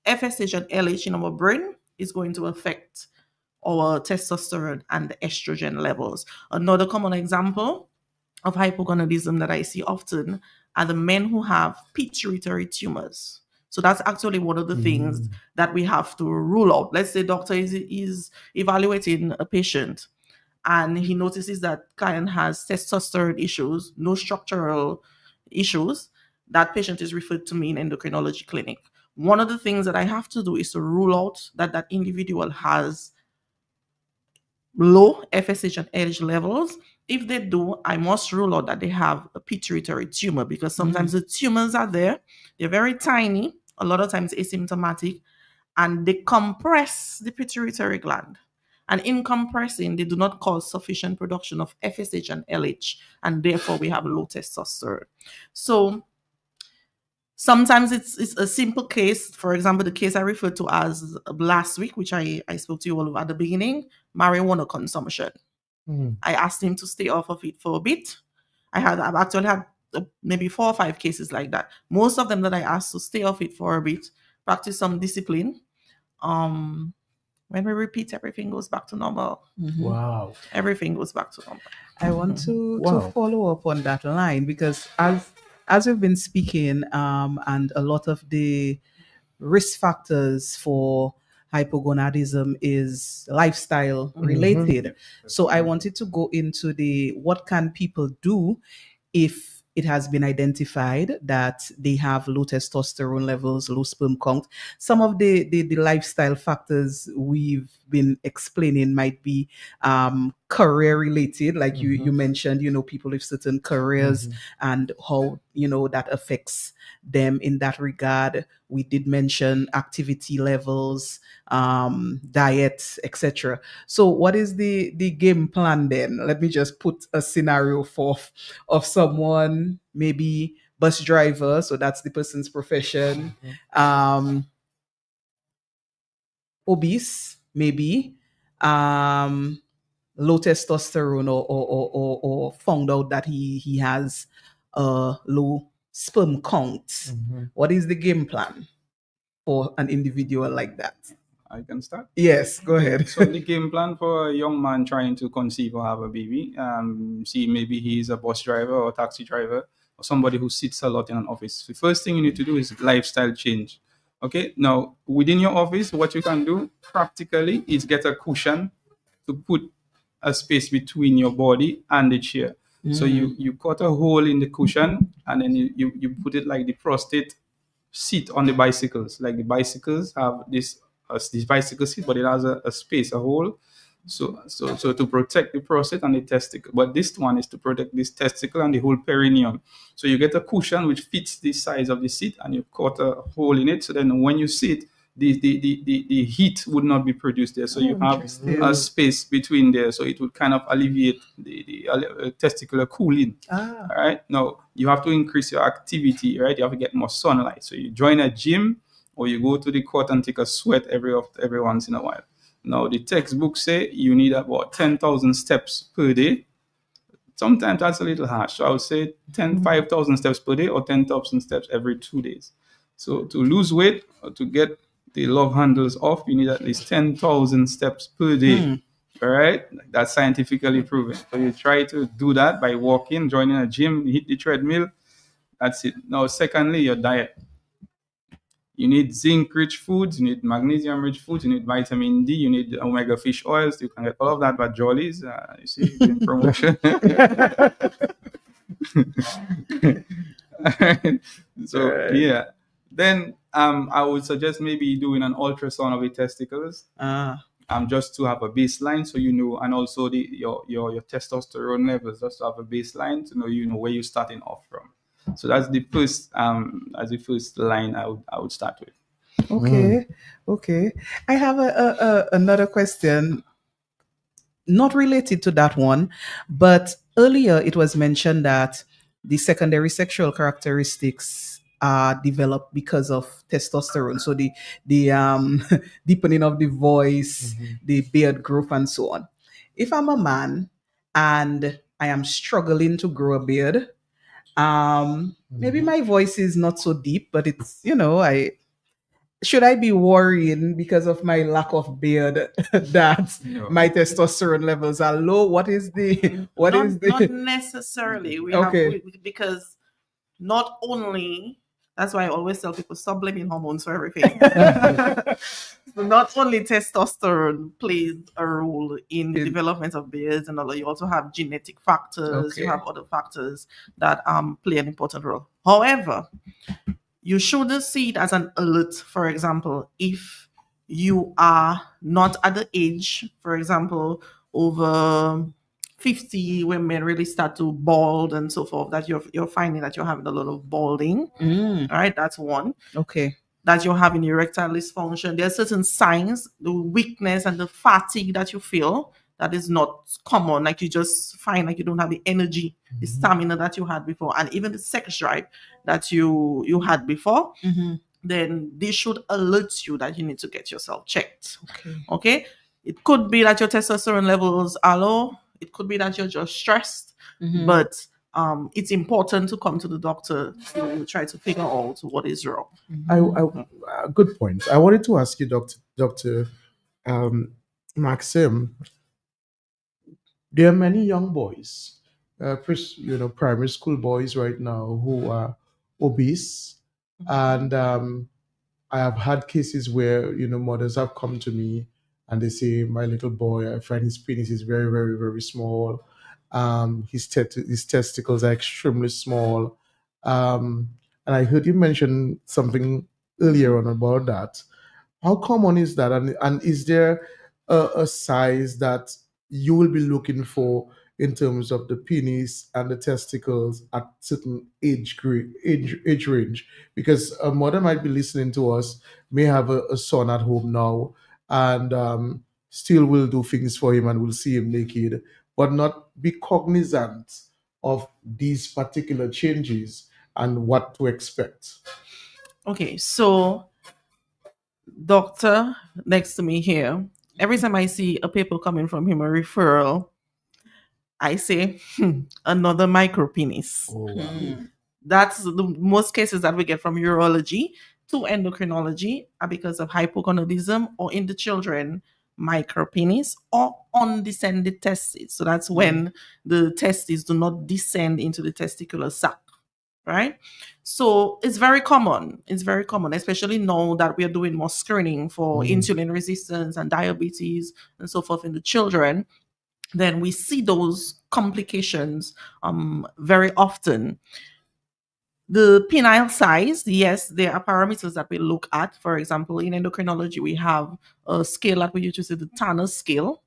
FSH and LH in our brain is going to affect our testosterone and the estrogen levels. Another common example of hypogonadism that I see often are the men who have pituitary tumors. So that's actually one of the things that we have to rule out. Let's say doctor is evaluating a patient and he notices that client has testosterone issues, no structural issues. That patient is referred to me in endocrinology clinic. One of the things that I have to do is to rule out that individual has low FSH and LH levels. If they do, I must rule out that they have a pituitary tumor, because sometimes the tumors are there. They're very tiny, a lot of times asymptomatic, and they compress the pituitary gland. And in compressing, they do not cause sufficient production of FSH and LH, and therefore we have low testosterone. So sometimes it's a simple case. For example, the case I referred to as last week, which I spoke to you all at the beginning, marijuana consumption. I asked him to stay off of it for a bit. I've actually had maybe 4 or 5 cases like that. Most of them that I asked to stay off it for a bit, practice some discipline. When we repeat, everything goes back to normal. Wow. Everything goes back to normal. I want to Wow. follow up on that line, because as we've been speaking, and a lot of the risk factors for hypogonadism is lifestyle related. So I wanted to go into what can people do if it has been identified that they have low testosterone levels, low sperm count. Some of the lifestyle factors we've been explaining might be career related, like you mentioned, people with certain careers and how that affects them in that regard. We did mention activity levels, diet, etc. So what is the game plan then? Let me just put a scenario forth of someone, maybe bus driver, so that's the person's profession, obese, maybe, low testosterone, or found out that he has low sperm count. What is the game plan for an individual like that? I can start. Yes, go ahead. So the game plan for a young man trying to conceive or have a baby, see, maybe he's a bus driver or taxi driver or somebody who sits a lot in an office. The first thing you need to do is lifestyle change. Okay, now within your office, what you can do practically is get a cushion to put a space between your body and the chair. So you cut a hole in the cushion, and then you put it like the prostate seat on the bicycles. Like the bicycles have this bicycle seat, but it has a space, a hole. So to protect the prostate and the testicle. But this one is to protect this testicle and the whole perineum. So you get a cushion which fits the size of the seat, and you cut a hole in it. So then when you sit, the heat would not be produced there. So you have a space between there. So it would kind of alleviate the testicular cooling. All right. Now you have to increase your activity, right? You have to get more sunlight. So you join a gym, or you go to the court and take a sweat every once in a while. Now, the textbooks say you need about 10,000 steps per day. Sometimes that's a little harsh. So I would say 5,000 steps per day, or 10,000 steps every 2 days. So to lose weight or to get the love handles off, you need at least 10,000 steps per day. All right? That's scientifically proven. So you try to do that by walking, joining a gym, hit the treadmill. That's it. Now, secondly, your diet. You need zinc-rich foods, you need magnesium-rich foods, you need vitamin D, you need omega fish oils. You can get all of that by Jollies. You see, in promotion. So, yeah. Then I would suggest maybe doing an ultrasound of the testicles. Just to have a baseline, so and also your testosterone levels, just to have a baseline to know where you're starting off from. So that's the first line I would start with. Okay. I have another question, not related to that one, but earlier it was mentioned that the secondary sexual characteristics are developed because of testosterone. So the deepening of the voice, the beard growth, and so on. If I'm a man and I am struggling to grow a beard, maybe my voice is not so deep, but it's, should I be worrying because of my lack of beard that my testosterone levels are low? Not necessarily. Because not only That's why I always tell people stop blaming hormones for everything. So not only testosterone plays a role in the development of beards and all, you also have genetic factors, you Okay. have other factors that play an important role. However, you shouldn't see it as an alert, for example, if you are not at the age, for example, over 50, when men really start to bald and so forth, that you're finding that you're having a lot of balding. Mm, All right, that's one. okay. That you're having erectile dysfunction. There are certain signs, the weakness and the fatigue that you feel that is not common. Like you just find like you don't have the energy, the stamina that you had before, and even the sex drive that you had before. Mhm. Then this should alert you that you need to get yourself checked. Okay. Okay, it could be that your testosterone levels are low. It could be that you're just stressed, Mhm. but it's important to come to the doctor to try to figure out what is wrong. Good point. I wanted to ask you, Doctor Maxim. There are many young boys, primary school boys right now who are obese, and I have had cases where mothers have come to me and they say, "My little boy, I find his penis is very, very, very small. His testicles are extremely small." Um, and I heard you mention something earlier on about that. How common is that? And is there a size that you will be looking for in terms of the penis and the testicles at certain age range? Because a mother might be listening to us, may have a son at home now, and still will do things for him and will see him naked, but not be cognizant of these particular changes and what to expect. Okay, so doctor next to me here, every time I see a paper coming from him, a referral, I say, another micro penis. Oh, wow. That's the most cases that we get from urology to endocrinology are because of hypogonadism or in the children, micropenis or undescended testes. So that's when the testes do not descend into the testicular sac, right? So it's very common. It's very common, especially now that we are doing more screening for insulin resistance and diabetes and so forth in the children. Then we see those complications very often. The penile size, yes, there are parameters that we look at. For example, in endocrinology, we have a scale that we use, which is the Tanner scale.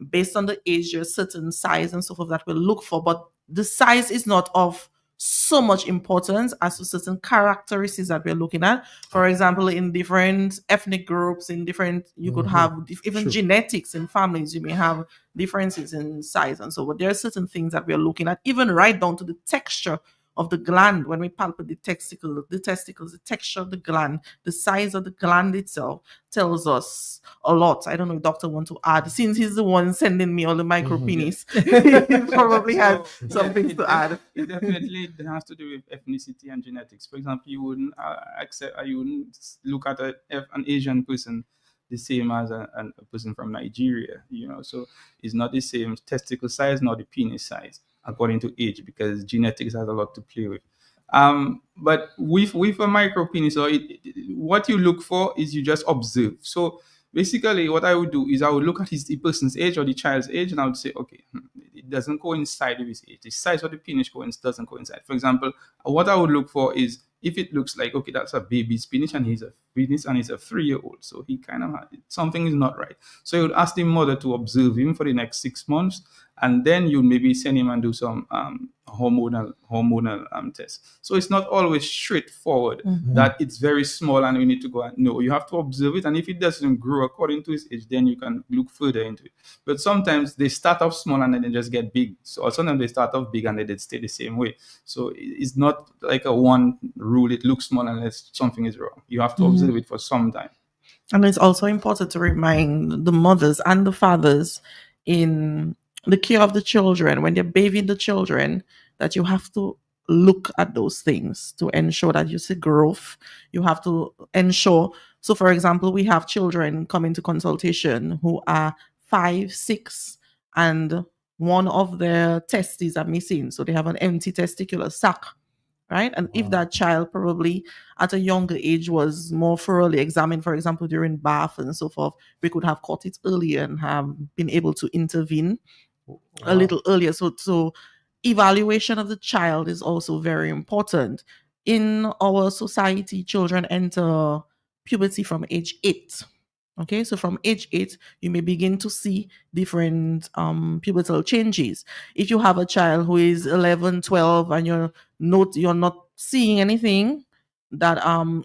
Based on the age, there's a certain size and so forth that we look for, but the size is not of so much importance as to certain characteristics that we're looking at. For example, in different ethnic groups, in different, you could have even Sure. genetics in families, you may have differences in size and so on. There are certain things that we're looking at, even right down to the texture of the gland. When we palpate the testicles, the texture of the gland, the size of the gland itself tells us a lot. I don't know if doctor want to add, since he's the one sending me all the micro penis. He probably has some things to add. It definitely has to do with ethnicity and genetics. For example, you wouldn't you wouldn't look at an Asian person the same as a person from Nigeria. So it's not the same testicle size nor the penis size according to age, because genetics has a lot to play with. But with a micro penis, what you look for is you just observe. So basically, what I would do is I would look at the person's age or the child's age, and I would say, okay, it doesn't coincide with his age. The size of the penis doesn't coincide. For example, what I would look for is if it looks like, okay, that's a baby's penis and he's a 3-year-old, so he kind of something is not right. So you would ask the mother to observe him for the next 6 months, and then you maybe send him and do some hormonal tests. So it's not always straightforward that it's very small and we need to go. No, you have to observe it, and if it doesn't grow according to his age, then you can look further into it. But sometimes they start off small and then they just get big. So sometimes they start off big and they stay the same way. So it's not like a one rule. It looks small unless something is wrong. You have to observe it for some time. And it's also important to remind the mothers and the fathers in the care of the children, when they're bathing the children, that you have to look at those things to ensure that you see growth. You have to ensure. So, for example, we have children come into consultation who are 5, 6, and one of their testes are missing. So they have an empty testicular sac. right? And if that child probably at a younger age was more thoroughly examined, for example, during birth and so forth, we could have caught it earlier and have been able to intervene a little earlier. So evaluation of the child is also very important. In our society, children enter puberty from age 8. Okay, so from age 8, you may begin to see different pubertal changes. If you have a child who is 11, 12, and you're not seeing anything that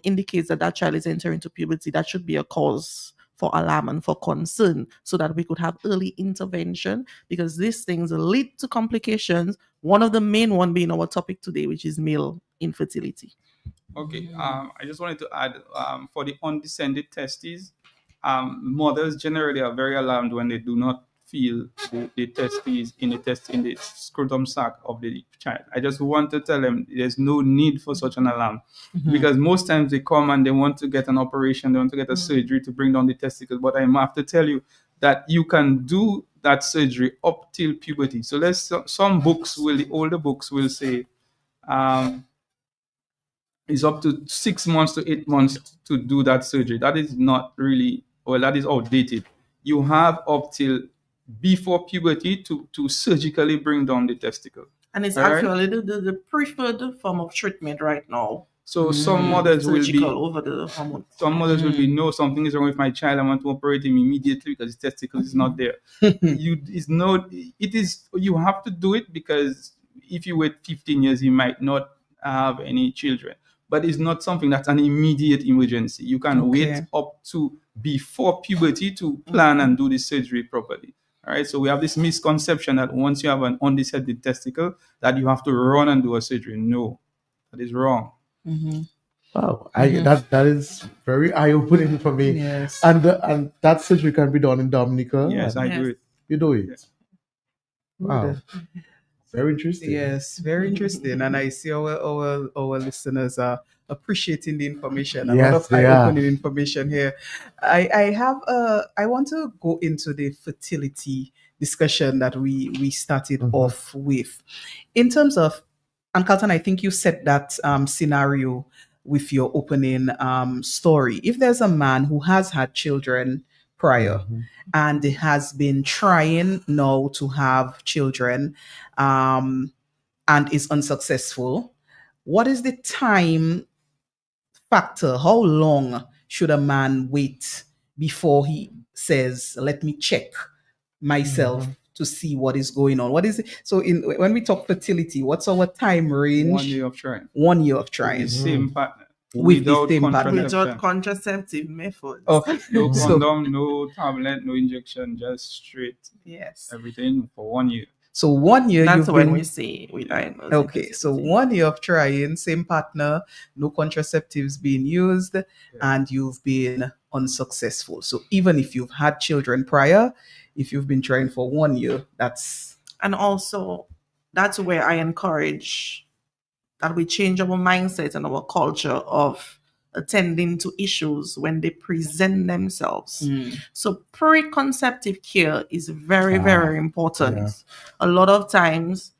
indicates that that child is entering into puberty, that should be a cause for alarm and for concern, so that we could have early intervention, because these things lead to complications. One of the main one being our topic today, which is male infertility. Okay. I just wanted to add, for the undescended testes, mothers generally are very alarmed when they do not feel the testes in the scrotum sac of the child. I just want to tell them there's no need for such an alarm, because most times they come and they want to get an operation, they want to get a surgery to bring down the testicles. But I have to tell you that you can do that surgery up till puberty. So the older books will say, it's up to 6 months to 8 months to do that surgery. That is not really, that is outdated. You have up till before puberty to surgically bring down the testicle. And it's All right? actually the preferred form of treatment right now. So some mothers will be, Surgical over the hormone. some mothers will be, no, something is wrong with my child. I want to operate him immediately because his testicle is not there. You have to do it, because if you wait 15 years, you might not have any children. But it's not something that's an immediate emergency. You can wait up to before puberty to plan and do the surgery properly. All right. So we have this misconception that once you have an undescended testicle, that you have to run and do a surgery. No, that is wrong. Wow, that is very eye-opening for me. Yes. And that surgery can be done in Dominica. Yes, I do it. You do it. Yes. Wow, very interesting. Yes, very interesting. And I see our listeners are appreciating the information. A lot Yes, of they are. eye-opening information here. I want to go into the fertility discussion that we started off with. In terms of, and Carlton, I think you set that scenario with your opening story. If there's a man who has had children prior and has been trying now to have children and is unsuccessful, what is the time factor? How long should a man wait before he says, let me check myself to see what is going on? What is it? So when we talk fertility, what's our time range? 1 year of trying. 1 year of trying. The same partner. With the Without same partner. contraception. Without contraceptive methods. Okay. No So- condom, no tablet, no injection, just straight Yes. everything for 1 year. So 1 year That's you've when been we say we diagnose. okay. So 1 year of trying, same partner, no contraceptives being used, and you've been unsuccessful. So even if you've had children prior, if you've been trying for 1 year, that's And also, that's where I encourage that we change our mindset and our culture of attending to issues when they present themselves. So preconceptive care is very, very important. yeah. A lot of times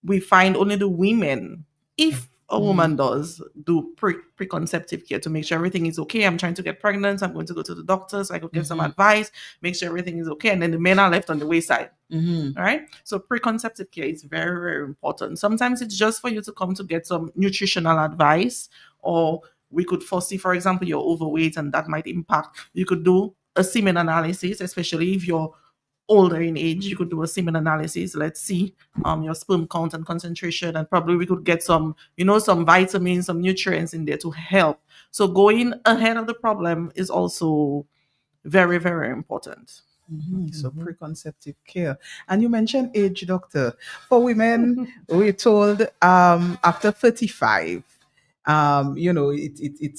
we find only the women, if a woman does do preconceptive care to make sure everything is okay. I'm trying to get pregnant. I'm going to go to the doctor so I could get some advice, make sure everything is okay. And then the men are left on the wayside. All right. So preconceptive care is very, very important. Sometimes it's just for you to come to get some nutritional advice, or we could foresee, for example, you're overweight and that might impact. You could do a semen analysis, especially if you're older in age. You could do a semen analysis. Let's see your sperm count and concentration, and probably we could get some vitamins, some nutrients in there to help. So going ahead of the problem is also very, very important. so preconceptive care. And you mentioned age, doctor. For women, we're told after 35, fertility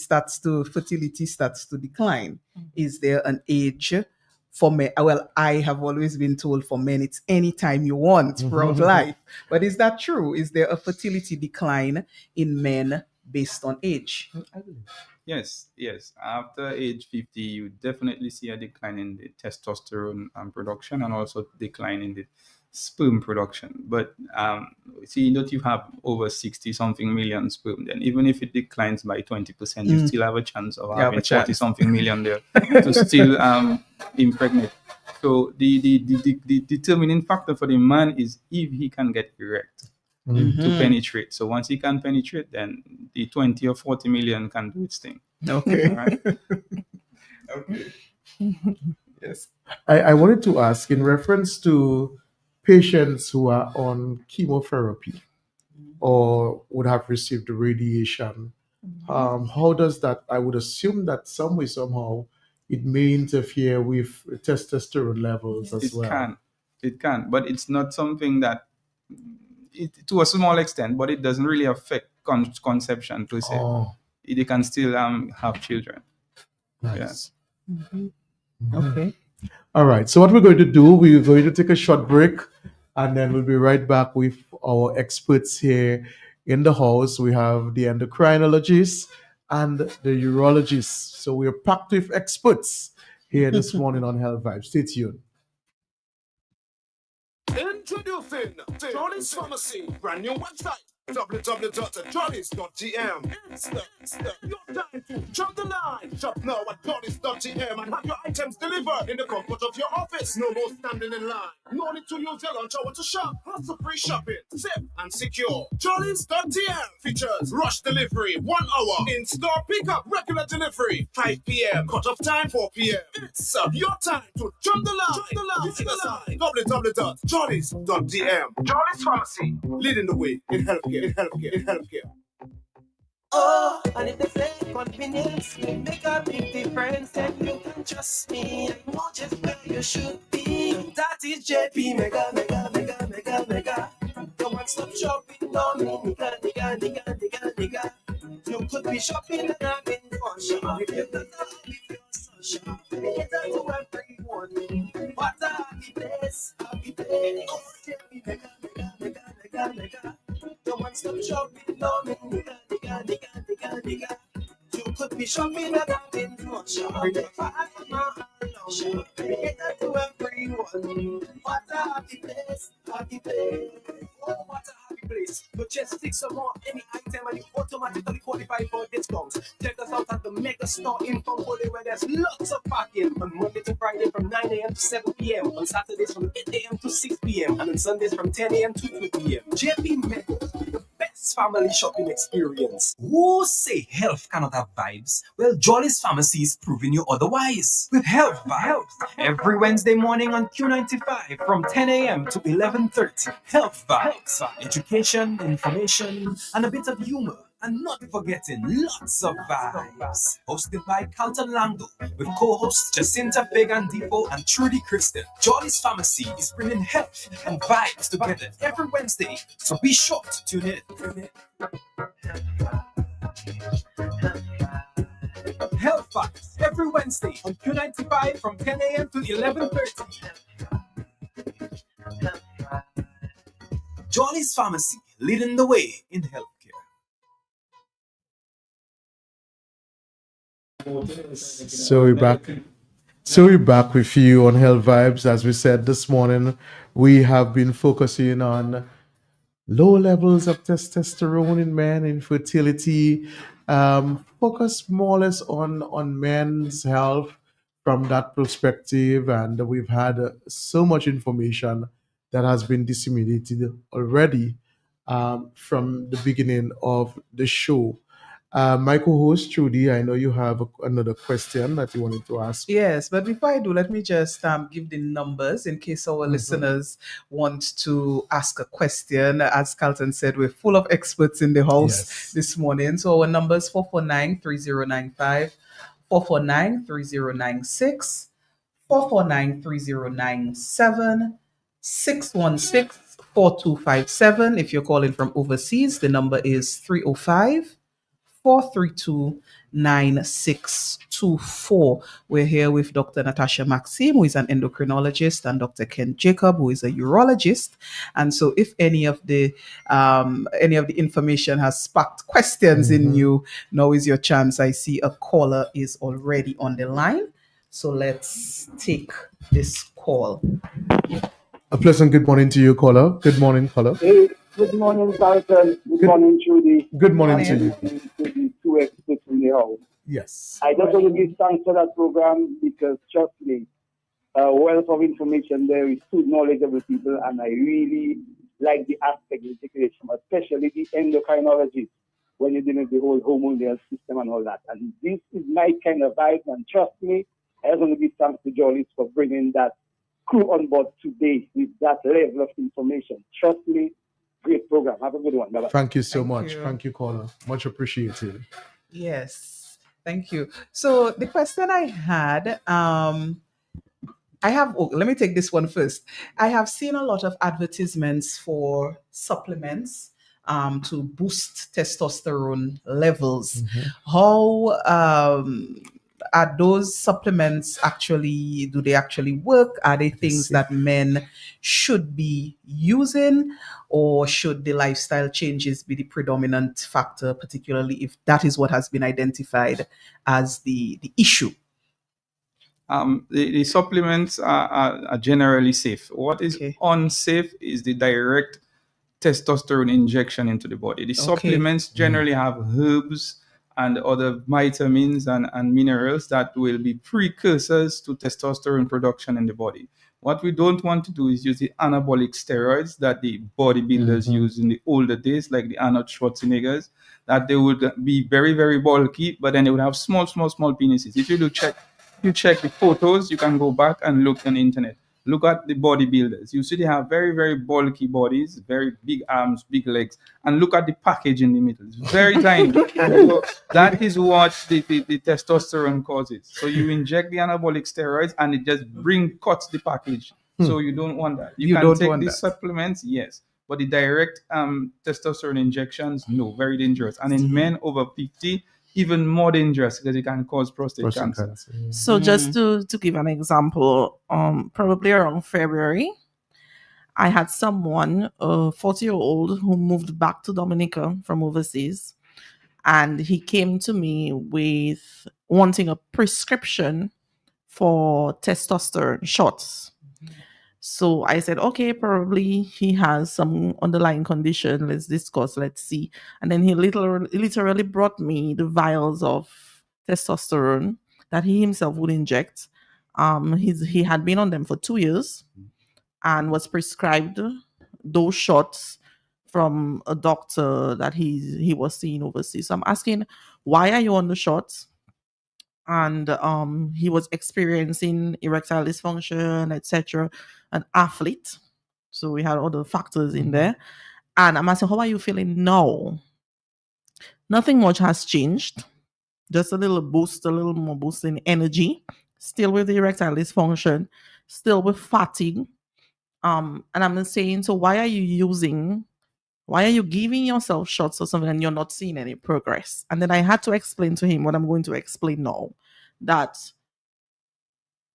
starts to decline. Is there an age for men? Well, I have always been told for men it's any time you want throughout life. But is that true? Is there a fertility decline in men based on age? Yes. After age 50, you definitely see a decline in the testosterone production, and also decline in the sperm production. But see that you have over 60 something million sperm, then even if it declines by 20%, you still have a chance of You have having a chance. 40 something million there to still impregnate. So the determining factor for the man is if he can get erect to penetrate. So once he can penetrate, then the 20 or 40 million can do its thing. Okay. Right? Yes. I wanted to ask in reference to patients who are on chemotherapy or would have received radiation. How does that? I would assume that some way, somehow, it may interfere with testosterone levels as well. It can, but it's not something that, to a small extent, but it doesn't really affect conception per se. Oh, They can still have children. nice. Okay. All right. So what we're going to do, we're going to take a short break, and then we'll be right back with our experts here in the house. We have the endocrinologists and the urologists. So we're packed with experts here this morning on Health Vibes. Stay tuned. Introducing Johnny's Pharmacy, brand new website, www.johnny's.gm. It's your time to jump the line. Shop now at johnny's.gm and have your items delivered in the comfort of your office. No more standing in line. No need to use your lunch hour to shop. Hassle-free shopping, safe and secure. Johnny's.gm features rush delivery, 1 hour. In-store pickup, regular delivery, 5 p.m. Cut-off time, 4 p.m. It's your time to jump the line. www.johnny's.gm. Johnny's Pharmacy, leading the way in healthcare. Oh, and if they say convenience will make a big difference, then you can trust me. I know just where you should be. That is JP Mega. The one-stop shopping, no me, nigga. You could be shopping and having fun. Shop if you're not happy, you're so shop. It's up to everyone. What a happy place. Oh, JP Mega. The one-stop shopping, no me, nigga. You could be shopping and having fun. Shop if you're it's up to everyone. What a happy place. Oh, what a happy place. Majestic some more any item and you automatically qualify for discounts. Check us out at the Mega Store in Fongbode where there's lots of parking on Monday to Friday from 9 a.m. to 7 p.m. On Saturdays from 8 a.m. to 6 p.m. and on Sundays from 10 a.m. to 2 p.m. JP Mega, the best family shopping experience. Who say health cannot have vibes? Well, Jolly's Pharmacy is proving you otherwise. With Health Vibes, every Wednesday morning on Q95 from 10 a.m. to 11:30. Health Vibes, education, information, and a bit of humor. And not forgetting lots of vibes. Hosted by Carlton Lando with co-hosts Jacinta Fagan Depot and Trudy Kristen. Jolly's Pharmacy is bringing health and vibes together every Wednesday. So be sure to tune in. Health Vibes every Wednesday on Q95 from 10 a.m. to 11:30. Jolly's Pharmacy, leading the way in healthcare. So we're back. So we're back with you on Health Vibes. As we said this morning, we have been focusing on low levels of testosterone in men, infertility, focus more or less on men's health from that perspective. And we've had so much information that has been disseminated already from the beginning of the show. My co-host Trudy, I know you have another question that you wanted to ask. Yes, but before I do, let me just give the numbers in case our listeners want to ask a question. As Carlton said, we're full of experts in the house this morning. So our numbers 449-3095, 449-3096, 449-3097, 616-4257. If you're calling from overseas, the number is 305-432-9624. We're here with Dr. Natasha Maxime, who is an endocrinologist, and Dr. Ken Jacob, who is a urologist. And so if any of the information has sparked questions in you, now is your chance. I see a caller is already on the line. So let's take this call. A pleasant good morning to you, caller. Good morning, caller. Hey, good morning, Carlton. Good morning, Trudy. Good morning to And you. good morning to the two experts in the house. Yes. I just want to give thanks for that program because, trust me, a wealth of information there is too knowledgeable people, and I really like the aspect of integration, especially the endocrinology when you're dealing with the whole hormonal system and all that. And this is my kind of vibe, and trust me, I just want to give thanks to Jolly for bringing that crew on board today with that level of information. Trust me, great program. Have a good one. Bye-bye. Thank you so Thank much. you. Thank you, caller. Much appreciated. Yes, thank you. So the question I had, let me take this one first. I have seen a lot of advertisements for supplements to boost testosterone levels. How are those supplements do they actually work? Are they things that men should be using, or should the lifestyle changes be the predominant factor, particularly if that is what has been identified as the issue? The supplements are generally safe. What is Okay. unsafe is the direct testosterone injection into the body. The supplements generally have herbs and other vitamins and minerals that will be precursors to testosterone production in the body. What we don't want to do is use the anabolic steroids that the bodybuilders use in the older days, like the Arnold Schwarzeneggers, that they would be very, very bulky, but then they would have small penises. If you check the photos, you can go back and look on the internet. Look at the bodybuilders. You see they have very, very bulky bodies, very big arms, big legs. And look at the package in the middle. It's very tiny. So that is what the testosterone causes. So you inject the anabolic steroids and it just cuts the package. So you don't want that. You can don't take want these that. supplements, yes. But the direct testosterone injections, no, very dangerous. And in men over 50, even more dangerous because it can cause prostate cancer. So just to give an example, probably around February, I had someone, a 40-year-old, who moved back to Dominica from overseas, and he came to me with wanting a prescription for testosterone shots. So I said, okay, probably he has some underlying condition. Let's discuss. Let's see. And then he literally brought me the vials of testosterone that he himself would inject. He had been on them for 2 years and was prescribed those shots from a doctor that he was seeing overseas. So I'm asking, why are you on the shots? And he was experiencing erectile dysfunction, etc., an athlete. So we had all the factors in there. And I'm asking, how are you feeling now? Nothing much has changed. Just a little more boost in energy. Still with the erectile dysfunction. Still with fatigue. And I'm saying, so why are you giving yourself shots or something and you're not seeing any progress? And then I had to explain to him what I'm going to explain now, that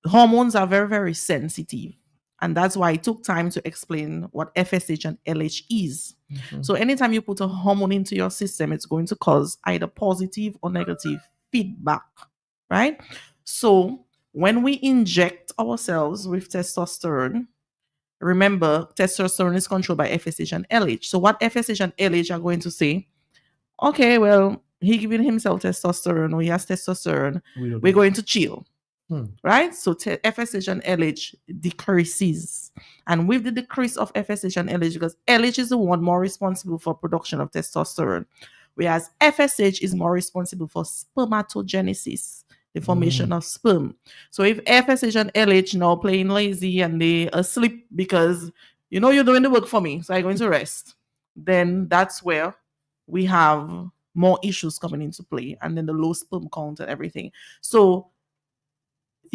hormones are very, very sensitive. And that's why I took time to explain what FSH and LH is. So anytime you put a hormone into your system, it's going to cause either positive or negative feedback, right? So when we inject ourselves with testosterone, remember, testosterone is controlled by FSH and LH. So what FSH and LH are going to say, okay, well, he giving himself testosterone, or he has testosterone, we're going to chill. Right? So FSH and LH decreases. And with the decrease of FSH and LH, because LH is the one more responsible for production of testosterone, whereas FSH is more responsible for spermatogenesis, the formation of sperm. So if FSH and LH now playing lazy and they asleep because you're doing the work for me, so I'm going to rest, then that's where we have more issues coming into play, and then the low sperm count and everything. So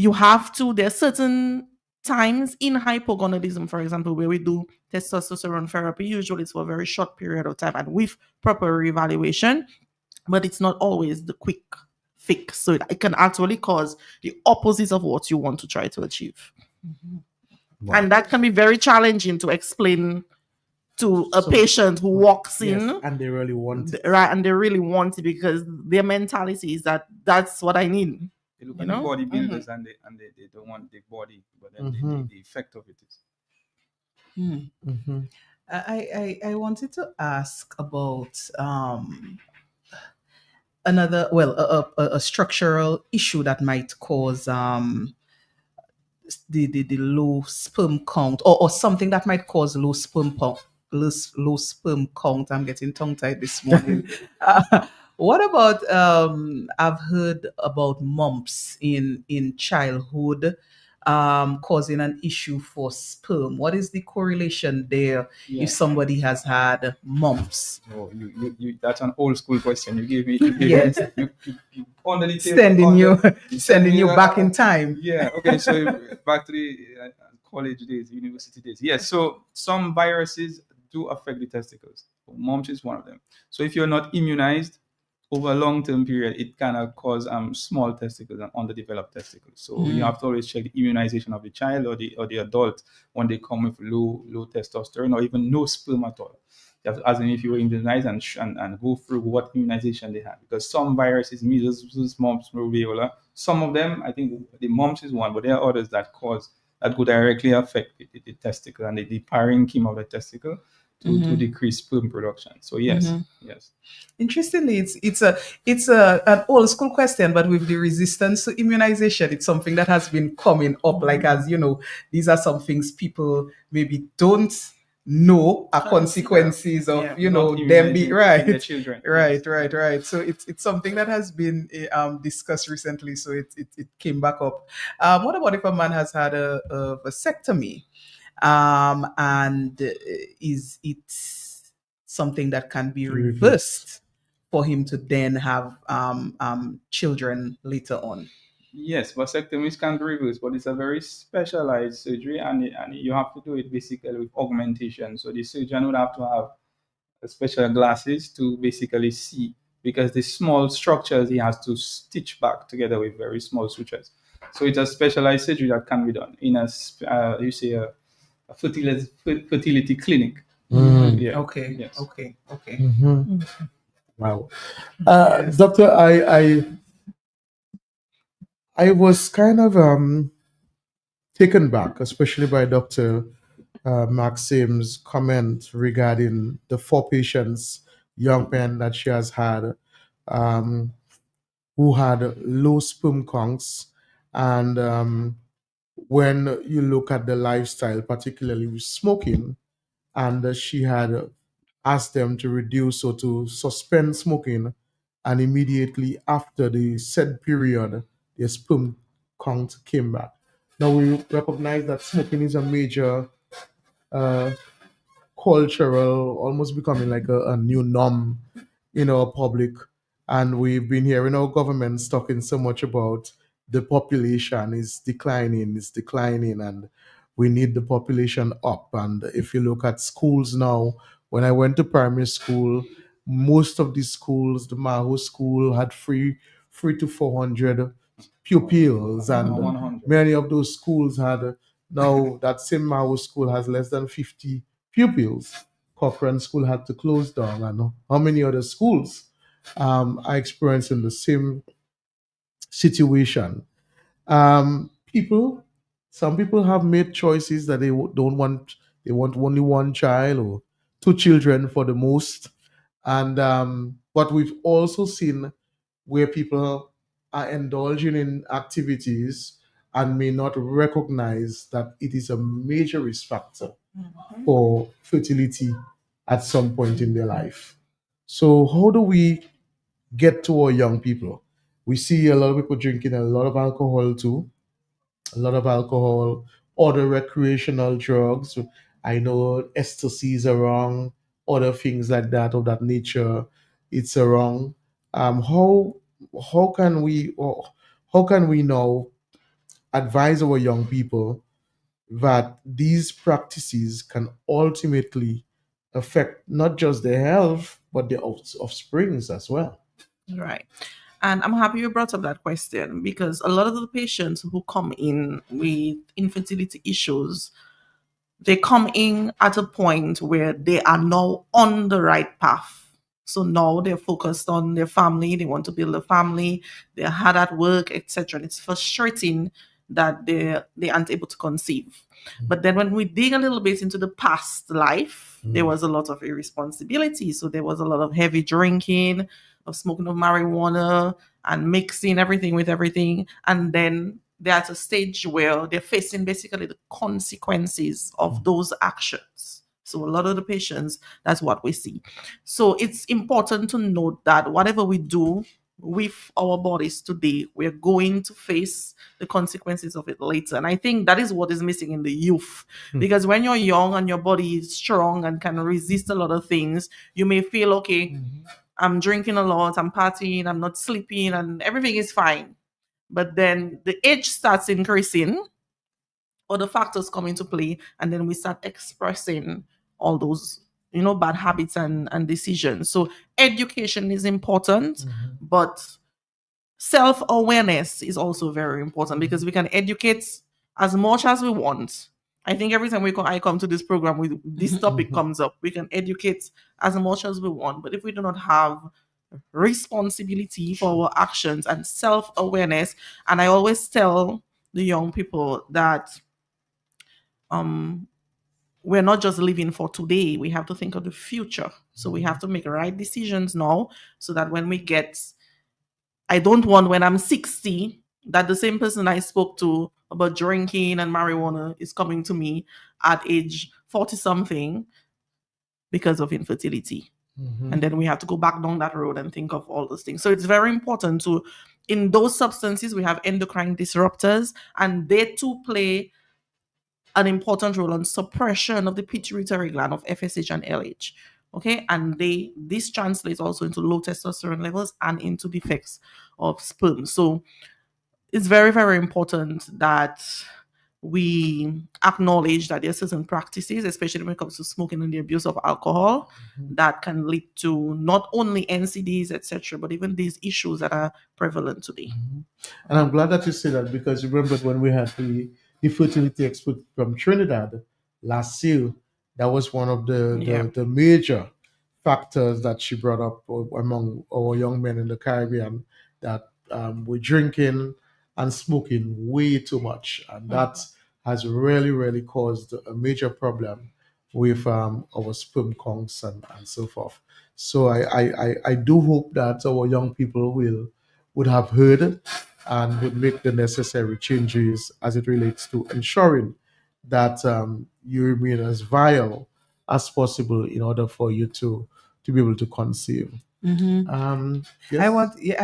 there are certain times in hypogonadism, for example, where we do testosterone therapy. Usually it's for a very short period of time and with proper reevaluation, but it's not always the quick fix. So it can actually cause the opposite of what you want to try to achieve. And that can be very challenging to explain to a patient who walks in. And they really want it. Right, and they really want it because their mentality is that that's what I need. They look at the bodybuilders and they don't want the body, but then the effect of it is. Mhm. I wanted to ask about another, well, a structural issue that might cause the low sperm count, or something that might cause low sperm count. Low sperm count. I'm getting tongue tied this morning. What about I've heard about mumps in childhood causing an issue for sperm. What is the correlation there Yeah. if somebody has had mumps? Oh, that's an old school question. You gave me. Yes. You under the table. Sending you you sending you me, back in time. Yeah. Okay. So back to the college days, university days. Yes. So some viruses do affect the testicles. Mumps is one of them. So if you're not immunized over a long-term period, it can cause small testicles and underdeveloped testicles. So you have to always check the immunization of the child or the adult when they come with low testosterone or even no sperm at all. You have to ask them if you were immunized and go through what immunization they have, because some viruses, measles, mumps, rubella, some of them, I think the mumps is one, but there are others that could directly affect the testicle and the parenchyma of the testicle to decrease sperm production. So yes. Interestingly, it's an old school question, but with the resistance to immunization, it's something that has been coming up. Like, as you know, these are some things people maybe don't know are consequences of Not them immunizing be their children. right. So it's something that has been discussed recently. So it came back up. What about if a man has had a vasectomy? And is it something that can be reversed for him to then have children later on? Yes, vasectomies can be reversed, but it's a very specialized surgery, and you have to do it basically with augmentation. So the surgeon would have to have special glasses to basically see, because the small structures he has to stitch back together with very small sutures. So it's a specialized surgery that can be done in a fertility clinic. Yeah. Okay. Yes. Okay. Mhm. Wow. Yes. Doctor, I was kind of taken back, especially by Dr. Maxim's comment regarding the 4 patients, young men that she has had, um, who had low sperm counts. And when you look at the lifestyle, particularly with smoking, and she had asked them to reduce or to suspend smoking, and immediately after the said period, their sperm count came back. Now we recognize that smoking is a major uh, cultural, almost becoming like a new norm in our public. And we've been hearing our governments talking so much about the population is declining, and we need the population up. And if you look at schools now, when I went to primary school, most of the schools, the Maho school had three to 400 pupils, and 100. many of those schools had, now that same Maho school has less than 50 pupils. Cochrane School had to close down, and how many other schools are experiencing the same situation. Some people have made choices that they don't want. They want only one child or 2 children for the most. And but we've also seen where people are indulging in activities and may not recognize that it is a major risk factor for fertility at some point in their life. So, how do we get to our young people? We see a lot of people drinking a lot of alcohol too, a lot of alcohol, other recreational drugs. I know ecstasies are wrong, other things like that of that nature. It's wrong. How can we, or how can we now advise our young people that these practices can ultimately affect not just their health but their offsprings as well? Right. And I'm happy you brought up that question, because a lot of the patients who come in with infertility issues, they come in at a point where they are now on the right path. So now they're focused on their family, they want to build a family, they're hard at work, etc. And it's frustrating that they aren't able to conceive. But then when we dig a little bit into the past life, there was a lot of irresponsibility. So there was a lot of heavy drinking, of smoking of marijuana, and mixing everything with everything. And then they're at a stage where they're facing basically the consequences of those actions. So a lot of the patients, that's what we see. So it's important to note that whatever we do with our bodies today, we're going to face the consequences of it later. And I think that is what is missing in the youth. Because when you're young and your body is strong and can resist a lot of things, you may feel, okay, I'm drinking a lot, I'm partying, I'm not sleeping, and everything is fine. But then the age starts increasing, other factors come into play, and then we start expressing all those bad habits and decisions. So education is important, but self-awareness is also very important, because we can educate as much as we want. I think every time I come to this program, this topic comes up. We can educate as much as we want, but if we do not have responsibility for our actions and self-awareness, and I always tell the young people that we're not just living for today, we have to think of the future. So we have to make right decisions now, so that when we get, I don't want when I'm 60 that the same person I spoke to about drinking and marijuana is coming to me at age 40 something because of infertility. And then we have to go back down that road and think of all those things. So it's very important to, in those substances, we have endocrine disruptors, and they too play an important role on suppression of the pituitary gland of FSH and LH. Okay, and this translates also into low testosterone levels and into defects of sperm. So it's very, very important that we acknowledge that there are certain practices, especially when it comes to smoking and the abuse of alcohol, that can lead to not only NCDs, etc., but even these issues that are prevalent today. And I'm glad that you say that, because remember when we had the fertility expert from Trinidad last year, that was one of the major factors that she brought up among our young men in the Caribbean, that we're drinking and smoking way too much, and that has really, really caused a major problem with our sperm counts and so forth. So I do hope that our young people would have heard and would make the necessary changes as it relates to ensuring that you remain as viable as possible in order for you to be able to conceive. Yes? I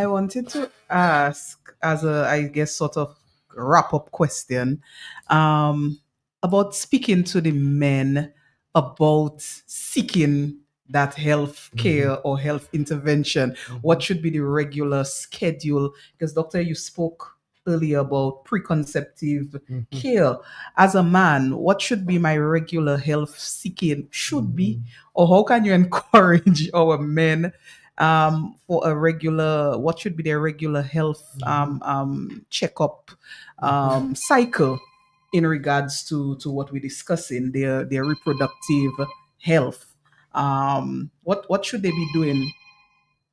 wanted to ask, as a, I guess, sort of wrap-up question, about speaking to the men about seeking that health care or health intervention. What should be the regular schedule? Because, Doctor, you spoke earlier about preconceptive care. As a man, what should be my regular health seeking should be, or how can you encourage our men for a regular, what should be their regular health checkup cycle in regards to what we're discussing, their reproductive health? What should they be doing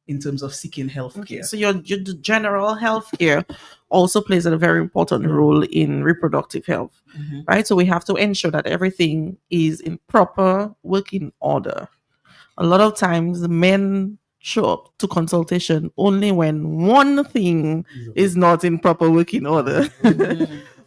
in terms of seeking health care? Okay, so your general health care also plays a very important role in reproductive health, right? So we have to ensure that everything is in proper working order. A lot of times men show up to consultation only when one thing is not in proper working order.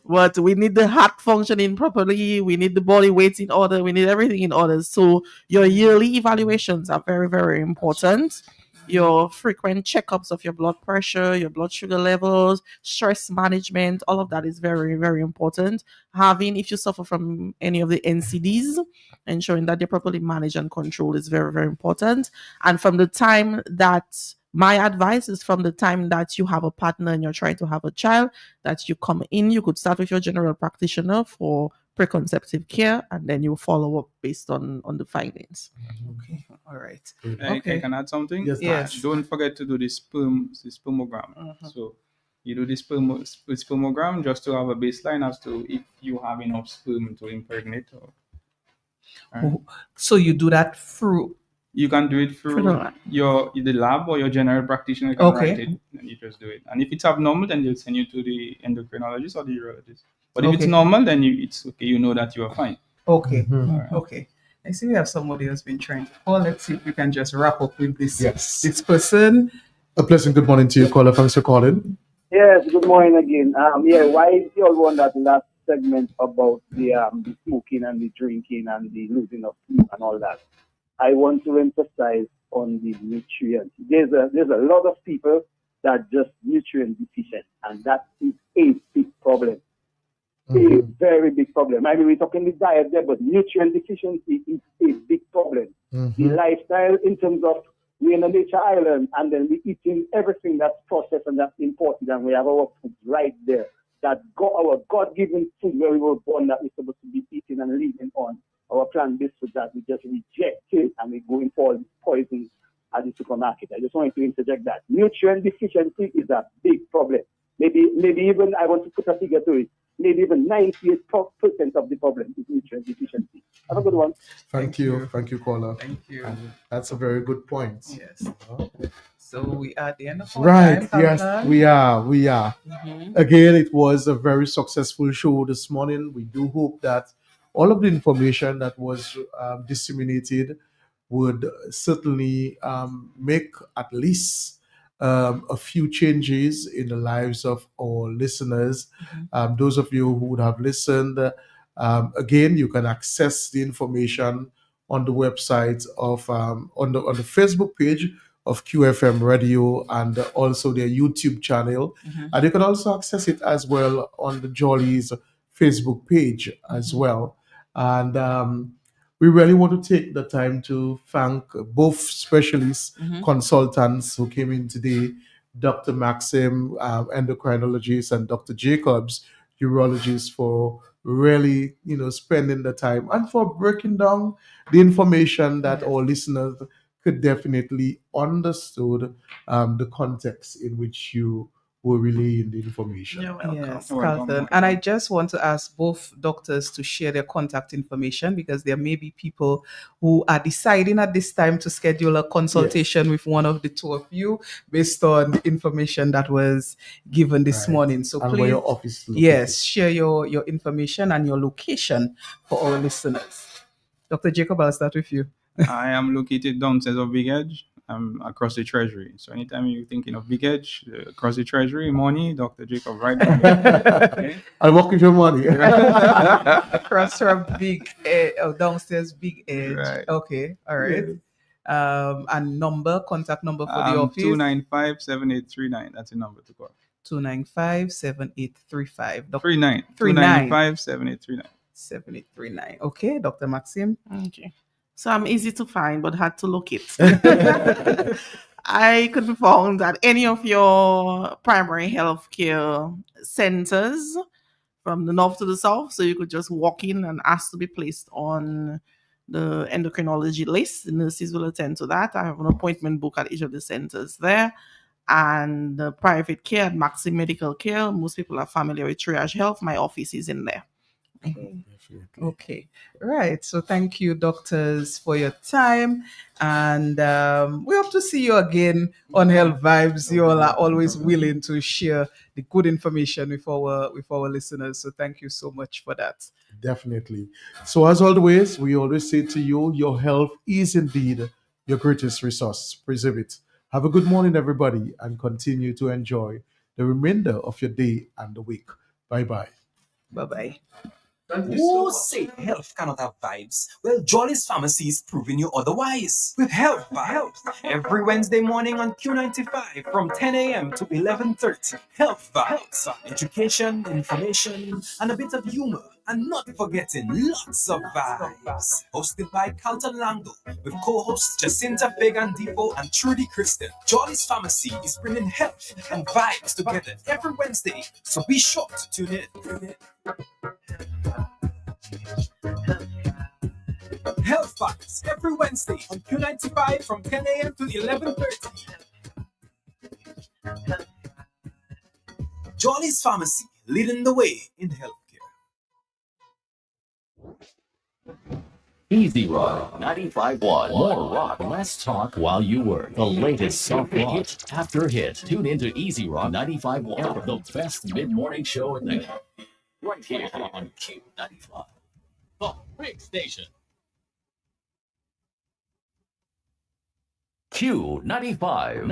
But we need the heart functioning properly, we need the body weight in order, we need everything in order. So your yearly evaluations are very, very important. Your frequent checkups of your blood pressure, your blood sugar levels, stress management, all of that is very, very important. If you suffer from any of the NCDs, ensuring that they're properly managed and controlled is very, very important. And from the time that, my advice is from the time that you have a partner and you're trying to have a child, that you come in, you could start with your general practitioner for preconceptive care, and then you follow up based on the findings. Okay, all right. I can add something. Yes. Don't forget to do the spermogram. So you do the spermogram just to have a baseline as to if you have enough sperm to impregnate. So you do that through You can do it Through the through lab. the lab, or your general practitioner can Okay. write it and you just do it. And if it's abnormal, then they'll send you to the endocrinologist or the urologist. But if it's Okay. normal, then it's okay. You know that you are fine. Okay. Mhm. All right. Okay. I see we have somebody who's been trying to call. Let's see if we can just wrap up with this. Yes. This person. A pleasant good morning to you, caller. Thanks for calling. Yes, good morning again. Why you all want that last segment about the smoking and the drinking and the losing of sleep and all that? I want to emphasize on the nutrients. There's a lot of people that are just nutrient deficient, and that is a big problem. A very big problem. I mean, we're talking the diet there, but nutrient deficiency is a big problem. The lifestyle in terms of we're in a nature island and then we're eating everything that's processed and that's imported, and we have our food right there. That our God-given food where we were born that we're supposed to be eating and living on, our plant-based food that we just reject it and we go in for all these poisons at the supermarket. I just wanted to interject that. Nutrient deficiency is a big problem. Maybe even, I want to put a figure to it, maybe even 98% of the problem is nutrient deficiency. Have a good one. Thank you. Thank you, caller. Thank you. That's a very good point. Yes. So we are at the end of our Right. time. Yes, Kaltan. we are. We are. Mhm. Again, it was a very successful show this morning. We do hope that all of the information that was disseminated would certainly make at least a few changes in the lives of our listeners. Those of you who would have listened, again, you can access the information on the website of on the Facebook page of QFM Radio and also their YouTube channel. And you can also access it as well on the Jolly's Facebook page as well. And we really want to take the time to thank both specialists, consultants who came in today, Dr. Maxim, endocrinologist, and Dr. Jacobs, urologist, for really, spending the time and for breaking down the information that our listeners could definitely understood the context in which you were relaying the information. You're welcome. Yes, You're welcome. Carlton. And I just want to ask both doctors to share their contact information, because there may be people who are deciding at this time to schedule a consultation with one of the two of you based on the information that was given this Right. morning. So And where please, your office is located. yes, share your information and your location for our listeners. Dr. Jacob, I'll start with you. I am located downstairs of Big Edge. I'm across the Treasury. So anytime you're thinking of Big Edge, across the Treasury, money, Dr. Jacob, right down there. Okay? I'll work with your money. Across from downstairs, Big Edge. Right. Okay, all right. And contact number for the office. 295-7839. That's the number to call. 295-7835. 39. 39. 295-7839. 7839. Okay, Dr. Maxim. Okay. So I'm easy to find, but hard to locate. I could be found at any of your primary health care centers from the north to the south. So you could just walk in and ask to be placed on the endocrinology list. The nurses will attend to that. I have an appointment book at each of the centers there. And the private care at Maxim Medical Care. Most people are familiar with Triage Health. My office is in there. Okay. Right. So thank you, doctors, for your time. And we hope to see you again on Health Vibes. You all are always willing to share the good information with our listeners. So thank you so much for that. Definitely. So as always, we always say to you, your health is indeed your greatest resource. Preserve it. Have a good morning, everybody, and continue to enjoy the remainder of your day and the week. Bye-bye. Bye-bye. Who say health cannot have vibes? Well, Jolly's Pharmacy is proving you otherwise. With Health Vibes, every Wednesday morning on Q95 from 10 a.m. to 11:30. Health Vibes, education, information, and a bit of humor. And not forgetting lots of vibes. Hosted by Carlton Lando with co-hosts Jacinta Fagan Depot and Trudy Kristen. Jolly's Pharmacy is bringing health and vibes together every Wednesday. So be sure to tune in. Health Facts every Wednesday on Q95 from 10 a.m. to 11:30. Jolly's Pharmacy, leading the way in healthcare. Easy Rock 95.1. More rock, less talk while you work. The latest soft rock, hit after hit. Tune into Easy Rock 95.1, the best mid-morning show in the right here on Q95. The big station. Q95.